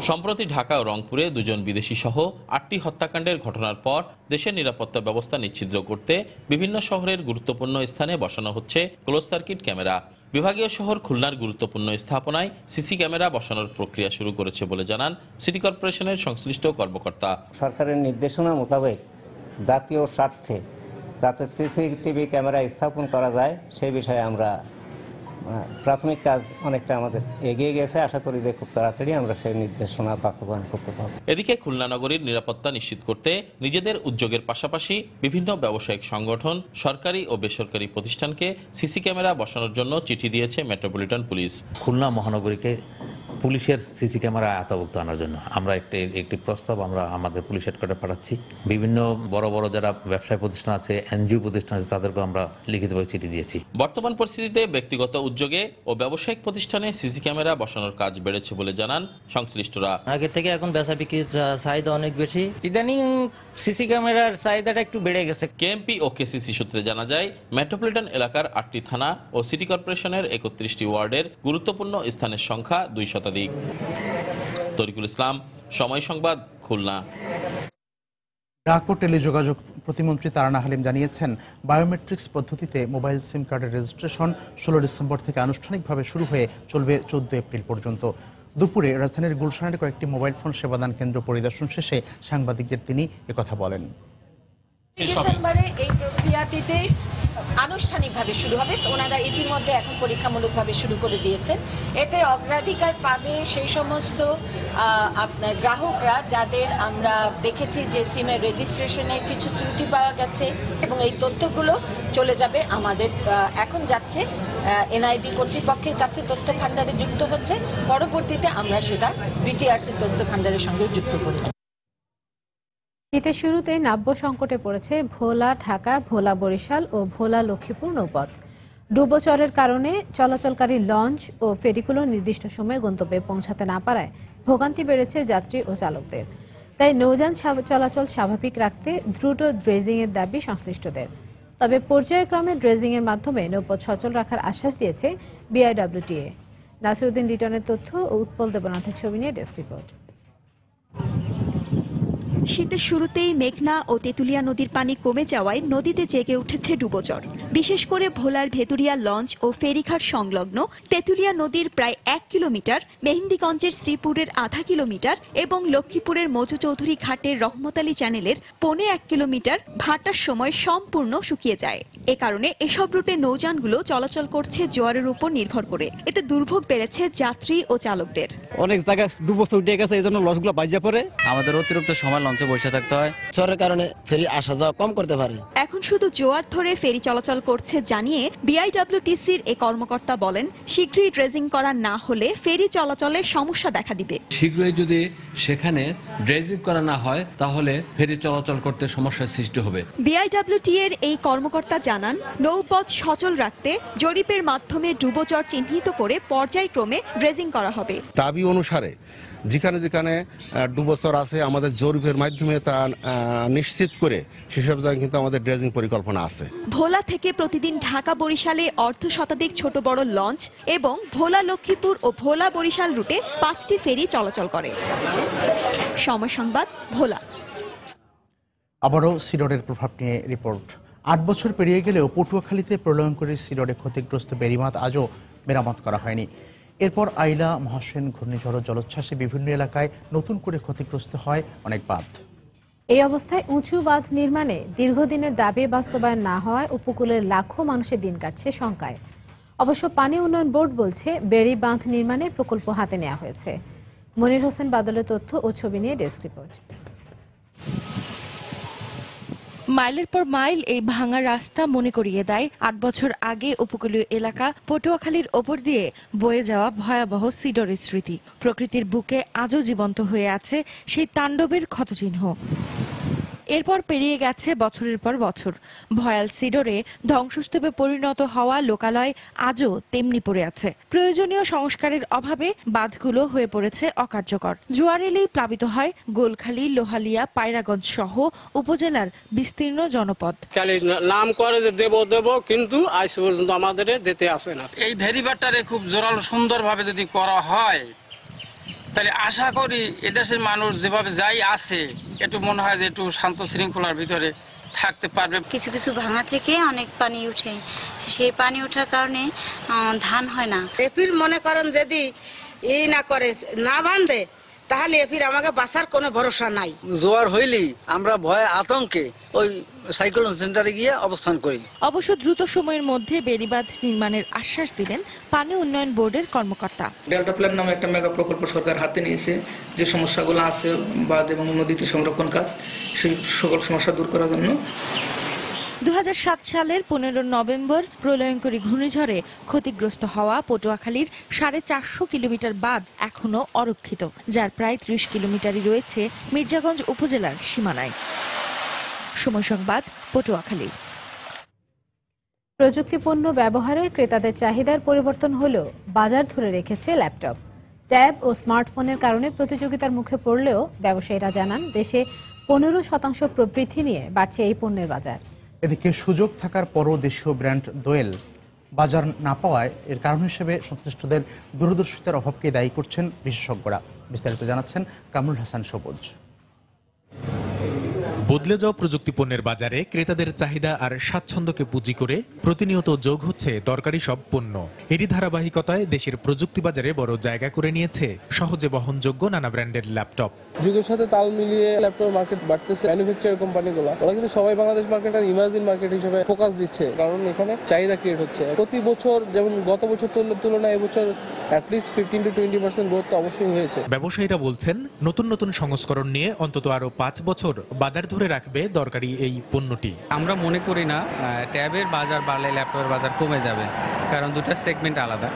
সম্প্রতি ঢাকা ও রংপুরে দুজন বিদেশি সহ 8টি হত্যাকাণ্ডের ঘটনার পর দেশের নিরাপত্তা ব্যবস্থা নিশ্চিত করতে বিভিন্ন শহরের গুরুত্বপূর্ণ স্থানে বসানো হচ্ছে ক্লোজ সার্কিট ক্যামেরা। বিভাগীয় শহর খুলনার গুরুত্বপূর্ণ স্থাপনায় সিসি ক্যামেরা বসানোর প্রক্রিয়া শুরু করেছে বলে জানান সিটি কর্পোরেশনের সংশ্লিষ্ট কর্মকর্তা। সরকারের নির্দেশনা মোতাবেক জাতীয় স্বার্থে যাতে সিসিটিভি ক্যামেরা স্থাপন করা যায় সেই বিষয়ে আমরা প্রাথমিক কাজ অনেকটা আমাদের এগিয়ে গেছে। আশা করি যে খুব তাড়াতাড়ি আমরা সেই নির্দেশনা বাস্তবায়ন করতে পারব। এদিকে খুলনা নগরীর নিরাপত্তা নিশ্চিত করতে নিজেদের উদ্যোগের পাশাপাশি বিভিন্ন ব্যবসায়িক সংগঠন, সরকারি ও বেসরকারি প্রতিষ্ঠানকে সিসি ক্যামেরা বসানোর জন্য চিঠি দিয়েছে মেট্রোপলিটন পুলিশ। খুলনা মহানগরীকে পুলিশের সিসি ক্যামেরা আওতাভুক্ত আনার জন্য আমরা একটি প্রস্তাব আমরা আমাদের পুলিশ হেডকোয়ার্টারে পাঠাচ্ছি। বিভিন্ন বড় বড় যারা ব্যবসায়ী প্রতিষ্ঠান আছে, এনজিও প্রতিষ্ঠান আছে, তাদেরকে আমরা লিখিতভাবে চিঠি দিয়েছি। বর্তমান পরিস্থিতিতে ব্যক্তিগত উদ্যোগে ও ব্যবসায়িক প্রতিষ্ঠানে সিসি ক্যামেরা বসানোর কাজ বেড়েছে বলে জানান সংশ্লিষ্টরা। আগে থেকে এখন বেচা বিক্রির চাহিদা অনেক বেশি, ইদানিং সিসি ক্যামেরার চাহিদাটা একটু বেড়ে গেছে। কেএমপি ও কেসিসি সূত্রে জানা যায় মেট্রোপলিটন এলাকার 8টি থানা ও সিটি কর্পোরেশনের 31টি ওয়ার্ডের গুরুত্বপূর্ণ স্থানের সংখ্যা 2 শতাধিক। তরিকুল ইসলাম, সময় সংবাদ, খুলনা। ডাক ও টেলিযোগাযোগ প্রতিমন্ত্রী তারানা হালিম জানিয়েছেন, বায়োমেট্রিক্স পদ্ধতিতে মোবাইল সিম কার্ডের রেজিস্ট্রেশন 16 ডিসেম্বর থেকে আনুষ্ঠানিকভাবে শুরু হয়ে চলবে 14 এপ্রিল পর্যন্ত। দুপুরে রাজধানীর গুলশানের কয়েকটি মোবাইল ফোন সেবাদান কেন্দ্র পরিদর্শন শেষে সাংবাদিকদের তিনি একথা বলেন। ডিসেম্বরে এই প্রক্রিয়াটিতে আনুষ্ঠানিকভাবে শুরু হবে। ওনারা ইতিমধ্যে এখন পরীক্ষামূলকভাবে শুরু করে দিয়েছেন। এতে অগ্রাধিকার পাবে সেই সমস্ত আপনার গ্রাহকরা যাদের আমরা দেখেছি যে সিমের রেজিস্ট্রেশনে কিছু ত্রুটি পাওয়া গেছে, এবং এই তথ্যগুলো চলে যাবে আমাদের এখন যাচ্ছে এনআইডি কর্তৃপক্ষের কাছে, তথ্য ভাণ্ডারে যুক্ত হচ্ছে। পরবর্তীতে আমরা সেটা বিটিআরসি তথ্য ভাণ্ডারের সঙ্গে যুক্ত করব। শীতের শুরুতে নাব্য সংকটে পড়েছে ভোলা ঢাকা, ভোলা বরিশাল ও ভোলা লক্ষ্মীপুর নৌপথ। ডুবোচরের কারণে চলাচলকারী লঞ্চ ও ফেরিগুলো নির্দিষ্ট সময়ে গন্তব্যে পৌঁছাতে না পারায় ভোগান্তি বেড়েছে যাত্রী ও চালকদের। তাই নৌযান চলাচল স্বাভাবিক রাখতে দ্রুত ড্রেজিংয়ের দাবি সংশ্লিষ্টদের। তবে পর্যায়ক্রমে ড্রেজিংয়ের মাধ্যমে নৌপথ সচল রাখার আশ্বাস দিয়েছে বিআইডব্লিউটিএ। নাসিরউদ্দিন লিটনের তথ্য ও উৎপল দেবনাথের ছবি নিয়ে ডেস্ক রিপোর্ট। শীতের শুরুতেই মেঘনা ও তেঁতুলিয়া নদীর পানি কমে যাওয়ায় নদীতে জেগে উঠেছে ডুবোচর। বিশেষ করে ভোলার ভেতুরিয়া লঞ্চ ও ফেরিঘাট সংলগ্ন তেঁতুলিয়া নদীর প্রায় 1 কিলোমিটার, মেহেন্দিগঞ্জের শ্রীপুরের আধা কিলোমিটার এবং লক্ষ্মীপুরের মজু চৌধুরী ঘাটের রহমত আলী চ্যানেলের 1.25 কিলোমিটার ভাটার সময় সম্পূর্ণ শুকিয়ে যায়। এ কারণে এসব রুটে নৌযানগুলো চলাচল করছে জোয়ারের উপর নির্ভর করে। এতে দুর্ভোগ বেড়েছে যাত্রী ও চালকদের। অনেক জায়গায় ডুবোচর উঠে গেছে, এই জন্য লঞ্চগুলো বাজিয়ে পড়ে। আমাদের অতিরিক্ত সময় লঞ্চে বসে থাকতে হয়, ঝড়ের কারণে ফেরি আসা যাওয়া কম করতে পারে। এখন শুধু জোয়ার ধরে ফেরি চলাচল করছে জানিয়ে বিআইডব্লিউটিসির এই কর্মকর্তা বলেন, শীঘ্রই ড্রেজিং করা না হলে ফেরি চলাচলে সমস্যা দেখা দিবে। শীঘ্রই যদি সেখানে ড্রেজিং করা না হয় তাহলে ফেরি চলাচল করতে সমস্যার সৃষ্টি হবে। বিআইডব্লিউটি এর এই কর্মকর্তা জানান, নৌপথ সচল রাখতে জরিপের মাধ্যমে ডুবোচর চিহ্নিত করে পর্যায়ক্রমে ড্রেজিং করা হবে। দাবি অনুসারে যেখানে যেখানে ডুবোচর আছে আমাদের জরিপের মাধ্যমে তা নিশ্চিত করে সেসব জায়গায় কিন্তু আমাদের ড্রেজিং পরিকল্পনা আছে। ভোলা থেকে প্রতিদিন ঢাকা বরিশালে অর্ধ শতাধিক ছোট বড় লঞ্চ এবং ভোলা লক্ষ্মীপুর ও ভোলা বরিশাল রুটে 5টি ফেরি চলাচল করে। সময় সংবাদ, ভোলা। আবারও সিডরের প্রভাব নিয়ে রিপোর্ট। 8 বছর পেরিয়ে গেলেও পটুয়াখালীতে প্রলয়ঙ্করী সিডরে ক্ষতিগ্রস্ত বেড়িবাঁধ আজও মেরামত করা হয়নি। এরপর আইলা, মহাসেন ঘূর্ণিঝড় ও জলোচ্ছ্বাসে বিভিন্ন এলাকায় নতুন করে ক্ষতিগ্রস্ত হয় অনেক বাঁধ। এই অবস্থায় উঁচু বাঁধ নির্মাণে দীর্ঘদিনের দাবি বাস্তবায়ন না হওয়ায় উপকূলের লাখো মানুষের দিন কাটছে শঙ্কায়। অবশ্য পানি উন্নয়ন বোর্ড বলছে বেড়ি বাঁধ নির্মাণে প্রকল্প হাতে নেওয়া হয়েছে। মনির হোসেন বাদলের তথ্য ও ছবি নিয়ে ডেস্ক রিপোর্ট। মাইলের পর মাইল এই ভাঙা রাস্তা মনে করিয়ে দেয় 8 বছর আগে উপকূলীয় এলাকা পটুয়াখালীর ওপর দিয়ে বয়ে যাওয়া ভয়াবহ সিডরের স্মৃতি। প্রকৃতির বুকে আজও জীবন্ত হয়ে আছে সেই তাণ্ডবের ক্ষতচিহ্ন। এরপর পেরিয়ে গেছে বছরের পর বছর। ভয়াল সিডরে ধ্বংসস্তূপে পরিণত হওয়া লোকালয় আজও তেমনি পড়ে আছে। প্রয়োজনীয় সংস্কারের অভাবে বাঁধগুলো হয়ে পড়েছে অকার্যকর। জোয়ার এলেই প্লাবিত হয় গোলখালী, লোহালিয়া, পায়রাগঞ্জ সহ উপজেলার বিস্তীর্ণ জনপদ। নাম করে যে দেব দেব, কিন্তু আজ পর্যন্ত আমাদের দিতে আসে না। এই ভেরিবারটারে খুব জোরালো সুন্দরভাবে যদি করা হয়, তাহলে আশা করি এদেশের মানুষ যেভাবে যাই আছে একটু মনে হয় যে একটু শান্ত শৃঙ্খলার ভিতরে থাকতে পারবে। কিছু কিছু ভাঙা থেকে অনেক পানি উঠে, সেই পানি ওঠার কারণে ধান হয় না। এফির মনে করেন যদি না করে না বাঁধে, তাহলে এফির আমাকে বাঁচার কোনো ভরসা নাই। জোয়ার হইলেই আমরা ভয়ে আতঙ্কে ওই সাইক্লোন সেন্টারে গিয়ে অবস্থান করি। অবশ্য দ্রুত সময়ের মধ্যে বেড়িবাঁধ নির্মাণের আশ্বাস দিলেন পানি উন্নয়ন বোর্ডের কর্মকর্তা। ডেল্টা প্ল্যান নামে একটা মেগা প্রকল্প সরকার হাতে নিয়েছে, যে সমস্যাগুলো আছে বাঁধ এবং নদীতে সংরক্ষণ কাজ, সেই সকল সমস্যা দূর করার জন্য। 2007 সালের 15 নভেম্বর প্রলয়ঙ্করী ঘূর্ণিঝড়ে ক্ষতিগ্রস্ত হওয়া পটুয়াখালীর 450 কিলোমিটার বাঁধ এখনো অরক্ষিত, যার প্রায় 30 কিলোমিটারই রয়েছে মির্জাগঞ্জ উপজেলার সীমানায়। সময় সংবাদ, পটুয়াখালী। প্রযুক্তিপণ্য ব্যবহারে ক্রেতাদের চাহিদার পরিবর্তন হলেও বাজার ধরে রেখেছে ল্যাপটপ, ট্যাব ও স্মার্টফোনের কারণে প্রতিযোগিতার মুখে পড়লেও ব্যবসায়ীরা জানান দেশে 15% প্রবৃদ্ধি নিয়ে বাড়ছে এই পণ্যের বাজার। এদিকে সুযোগ থাকার পরও দেশীয় ব্র্যান্ড দোয়েল বাজার না পাওয়ায় এর কারণ হিসেবে সংশ্লিষ্টদের দূরদর্শিতার অভাবকে দায়ী করছেন বিশেষজ্ঞরা। বিস্তারিত জানাচ্ছেন কামরুল হাসান সবুজ। বদলে যাওয়া প্রযুক্তি পণ্যের বাজারে ক্রেতাদের চাহিদা আর স্বাচ্ছন্দ্যকে পুঁজি করে প্রতিনিয়ত যোগ হচ্ছে দরকারি সব পণ্য। এরই ধারাবাহিকতায় দেশের প্রযুক্তি বাজারে বড় জায়গা করে নিয়েছে সহজে বহনযোগ্য নানা ব্র্যান্ডের ল্যাপটপ। যুগের সাথে তাল মিলিয়ে ল্যাপটপ মার্কেট বাড়তেছে। ম্যানুফ্যাকচার কোম্পানিগুলো ওরা কিন্তু সবাই বাংলাদেশ মার্কেট আর ইমার্জিং মার্কেট হিসেবে ফোকাস দিচ্ছে, কারণ এখানে চাহিদা ক্রিয়েট হচ্ছে। প্রতি বছর যেমন গত বছর তুলনায় এবছর অ্যাটলিস্ট 15 to 20% গ্রোথ তো অবশ্যই হয়েছে। ব্যবসায়ীরা বলছেন নতুন নতুন সংস্করণ নিয়ে অন্তত আরো 5 বছর বাজার ধরে রাখবে দরকারি এই পণ্যটি। আমরা মনে করি না ট্যাবের বাজার বাড়লে ল্যাপটপের বাজার কমে যাবে, কারণ দুটার সেগমেন্ট আলাদা,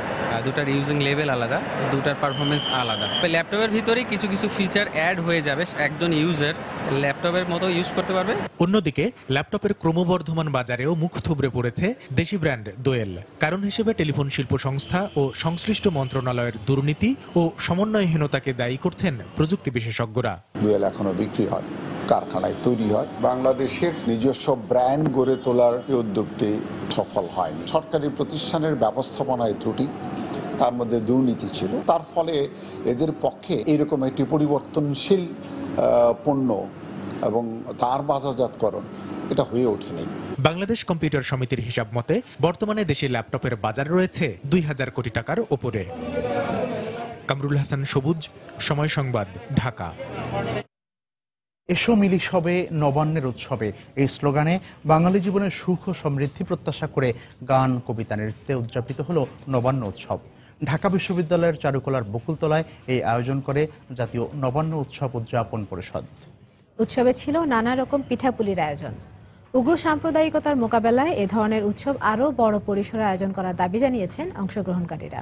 দুটার ইউজিং লেভেল আলাদা, দুটার পারফরমেন্স আলাদা। ল্যাপটপের ভিতরেই কিছু কিছু ফিচার অ্যাড হয়ে যাবে, একজন ইউজার ল্যাপটপের মতো ইউজ করতে পারবে। অন্যদিকে ল্যাপটপের ক্রমবর্ধমান বাজারেও মুখ থুবড়ে পড়েছে দেশি ব্র্যান্ড দোয়েল। কারণ হিসেবে টেলিফোন শিল্প সংস্থা ও সংশ্লিষ্ট মন্ত্রণালয়ের দুর্নীতি ও সমন্বয়হীনতাকে দায়ী করছেন প্রযুক্তি বিশেষজ্ঞরা। দোয়েল এখনো বিক্রি হয়, কারখানায় তৈরি হয়। বাংলাদেশের নিজস্ব ব্র্যান্ড গড়ে তোলার উদ্যোগটি সফল হয়নি। সরকারি প্রতিষ্ঠানের ব্যবস্থাপনায় ত্রুটি, তার মধ্যে দুর্নীতি ছিল, তার ফলে এদের পক্ষে এরকম একটি পরিবর্তনশীল পণ্য এবং তার বাজারজাতকরণ এটা হয়ে ওঠেনি। বাংলাদেশ কম্পিউটার সমিতির হিসাব মতে বর্তমানে দেশে ল্যাপটপের বাজার রয়েছে 2000 কোটি টাকার ওপরে। কামরুল হাসান সবুজ, সময় সংবাদ, ঢাকা। এসো মিলি সবে নবান্নের উৎসবে, এই স্লোগানে বাঙালি জীবনের সুখ ও সমৃদ্ধি প্রত্যাশা করে গান, কবিতা, নৃত্যে উদযাপিত হলো নবান্ন উৎসব। ঢাকা বিশ্ববিদ্যালয়ের চারুকলার বকুলতলায় এই আয়োজন করে জাতীয় নবান্ন উৎসব উদযাপন পরিষদ। উৎসবে ছিল নানা রকম পিঠাপুলির আয়োজন। উগ্র সাম্প্রদায়িকতার মোকাবেলায় এ ধরনের উৎসব আরও বড় পরিসরে আয়োজন করার দাবি জানিয়েছেন অংশগ্রহণকারীরা।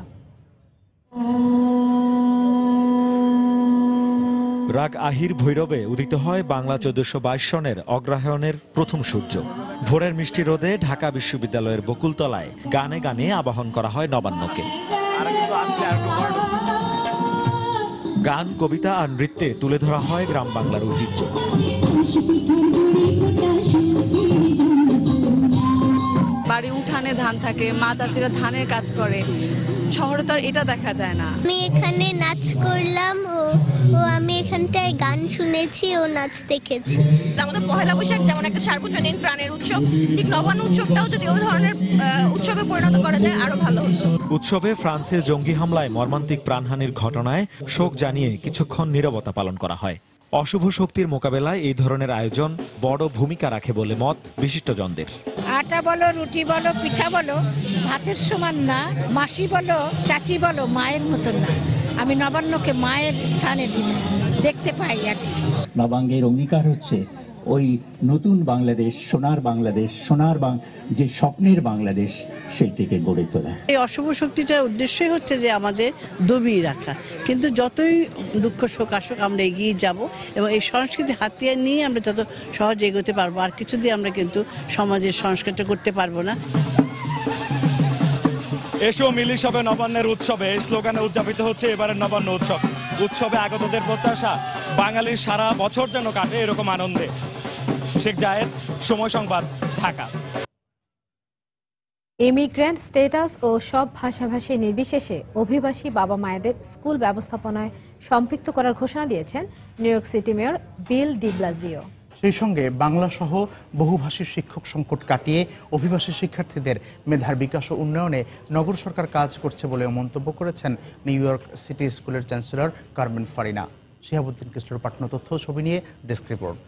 রাগ আহির ভৈরবে উদিত হয় বাংলা 1422 সনের অগ্রহায়ণের প্রথম সূর্য। ভোরের মিষ্টি রোদে ঢাকা বিশ্ববিদ্যালয়ের বকুলতলায় গানে গানে আবাহন করা হয় নবান্নকে। গান, কবিতা আর নৃত্যে তুলে ধরা হয় গ্রাম বাংলার ঐতিহ্য। বাড়ি উঠানে ধান থাকে, মা চাচিরা ধানের কাজ করে, শহরে তো আর এটা দেখা যায় না। আমি এখানে নাচ করলাম ও আমি এখানটায় গান শুনেছি ও নাচ দেখেছি। আমাদের পহেলা বৈশাখ যেমন একটা সার্বজনীন প্রাণের উৎসব, ঠিক নবান্ন উৎসবটাও যদি ওই ধরনের উৎসবে পরিণত করা যায় আরো ভালো হতো। উৎসবে ফ্রান্সের জঙ্গি হামলায় মর্মান্তিক প্রাণহানির ঘটনায় শোক জানিয়ে কিছুক্ষণ নীরবতা পালন করা হয়। অশুভ শক্তির মোকাবেলায় এই ধরনের আয়োজন বড় ভূমিকা রাখে বলে মত বিশিষ্টজনদের। আটা বলো, রুটি বলো, পিঠা বলো, ভাতের সমান না। মাসি বলো, চাচি বলো, মায়ের মতন না। আমি নবান্নকে মায়ের স্থানে দেখতে পাই আর কি। নবাঙ্গের অঙ্গীকার হচ্ছে ওই নতুন বাংলাদেশ, সোনার যে স্বপ্নের বাংলাদেশ সেইটিকে গড়ে তোলা। এই অশুভ শক্তিটার উদ্দেশ্যই হচ্ছে যে আমাদের দমিয়ে রাখা, কিন্তু যতই দুঃখ শোক আসুক আমরা এগিয়ে যাব এবং এই সংস্কৃতি হাতিয়ার নিয়ে আমরা যত সহজে এগোতে পারবো। আর কিছু দিয়ে আমরা কিন্তু সমাজের সংস্কৃতি করতে পারবো না। এসো মিলিশ হবে নবান্নের উৎসবে, এই স্লোগানে উদযাপিত হচ্ছে এবারের নবান্ন উৎসব। উৎসবে আগতদের প্রত্যাশা বাঙালির সারা বছর যেন কাটে এরকম আনন্দে। শেখ জাহেদ, সময় সংবাদ, ঢাকা। ইমিগ্রেন্ট স্ট্যাটাস ও সব ভাষাভাষী নির্বিশেষে অভিবাসী বাবা মায়েদের স্কুল ব্যবস্থাপনায় সম্পৃক্ত করার ঘোষণা দিয়েছেন নিউ ইয়র্ক সিটি মেয়র বিল ডি ব্লাজিও। সেই সঙ্গে বাংলা সহ বহুভাষী শিক্ষক সংকট কাটিয়ে অভিবাসী শিক্ষার্থীদের মেধার বিকাশ ও উন্নয়নে নগর সরকার কাজ করছে বলেও মন্তব্য করেছেন নিউ ইয়র্ক সিটি স্কুলের চ্যান্সেলর কারমেন ফারিনা। শিহাবুদ্দিন কিশোর পাঠানো তথ্য ছবি নিয়ে ডেস্ক রিপোর্ট।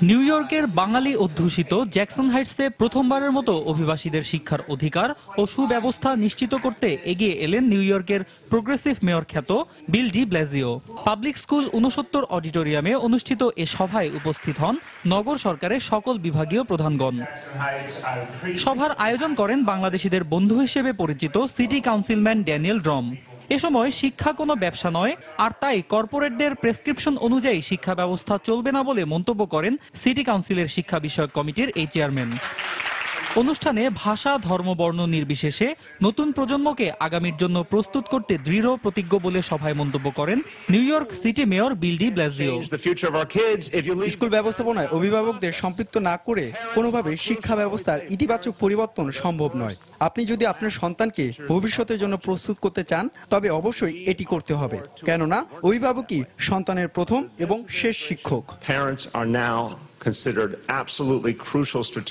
নিউ ইয়র্কের বাঙালি অধ্যুষিত জ্যাকসন হাইটসে প্রথমবারের মতো অভিবাসীদের শিক্ষার অধিকার ও সুব্যবস্থা নিশ্চিত করতে এগিয়ে এলেন নিউ ইয়র্কের প্রোগ্রেসিভ মেয়র খ্যাত বিল ডি ব্লাজিও। পাবলিক স্কুল 69 অডিটোরিয়ামে অনুষ্ঠিত এ সভায় উপস্থিত হন নগর সরকারের সকল বিভাগীয় প্রধানগণ। সভার আয়োজন করেন বাংলাদেশিদের বন্ধু হিসেবে পরিচিত সিটি কাউন্সিলম্যান ড্যানিয়েল ড্রম। এ সময় শিক্ষা কোনো ব্যবসা নয়, আর তাই কর্পোরেটদের প্রেসক্রিপশন অনুযায়ী শিক্ষা ব্যবস্থা চলবে না বলে মন্তব্য করেন সিটি কাউন্সিলের শিক্ষা বিষয়ক কমিটির এই চেয়ারম্যান। অনুষ্ঠানে ভাষা, ধর্ম, বর্ণ নির্বিশেষে নতুন প্রজন্মকে আগামীর জন্য প্রস্তুত করতে দৃঢ় প্রতিজ্ঞ বলে সভায় মন্তব্য করেন নিউ ইয়র্ক সিটি মেয়র বিল ডি ব্লাজিও। স্কুল ব্যবস্থাপনায় অভিভাবকদের সম্পৃক্ত না করে কোনোভাবে শিক্ষা ব্যবস্থার ইতিবাচক পরিবর্তন সম্ভব নয়। আপনি যদি আপনার সন্তানকে ভবিষ্যতের জন্য প্রস্তুত করতে চান তবে অবশ্যই এটি করতে হবে, কেননা অভিভাবকই সন্তানের প্রথম এবং শেষ শিক্ষক।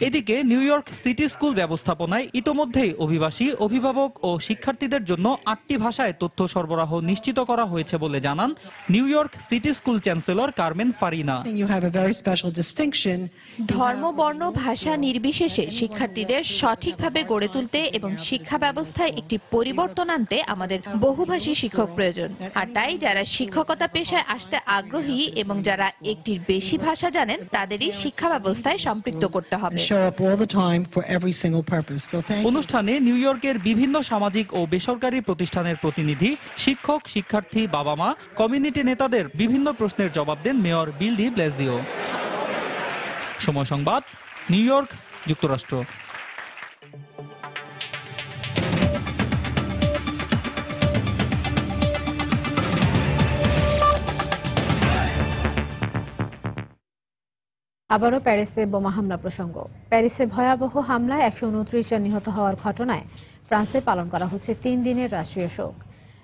এদিকে নিউ ইয়র্ক সিটি স্কুল ব্যবস্থাপনায় ইতোমধ্যেই অভিবাসী, অভিভাবক ও শিক্ষার্থীদের জন্য 8টি ভাষায় তথ্য সরবরাহ নিশ্চিত করা হয়েছে বলে জানান new York city school chancellor কারমেন farina. ধর্ম, বর্ণ, ভাষা নির্বিশেষে শিক্ষার্থীদের সঠিকভাবে গড়ে তুলতে এবং শিক্ষা ব্যবস্থায় একটি পরিবর্তন আনতে আমাদের বহুভাষী শিক্ষক প্রয়োজন। আর তাই যারা শিক্ষকতা পেশায় আসতে আগ্রহী এবং যারা একটির বেশি ভাষা জানেন তাদের শিক্ষা ব্যবস্থায় সম্পৃক্ত করতে হবে। অনুষ্ঠানে নিউ ইয়র্কের বিভিন্ন সামাজিক ও বেসরকারি প্রতিষ্ঠানের প্রতিনিধি, শিক্ষক, শিক্ষার্থী, বাবা মা, কমিউনিটি নেতাদের বিভিন্ন প্রশ্নের জবাব দেন মেয়র বিল ডি ব্লাজিও। সময় সংবাদ, নিউ ইয়র্ক, যুক্তরাষ্ট্র। আবারও প্যারিসে বোমা হামলা প্রসঙ্গ। প্যারিসে ভয়াবহ হামলায় 129 জন নিহত হওয়ার ঘটনায় ফ্রান্সে পালন করা হচ্ছে 3 দিনের রাষ্ট্রীয় শোক।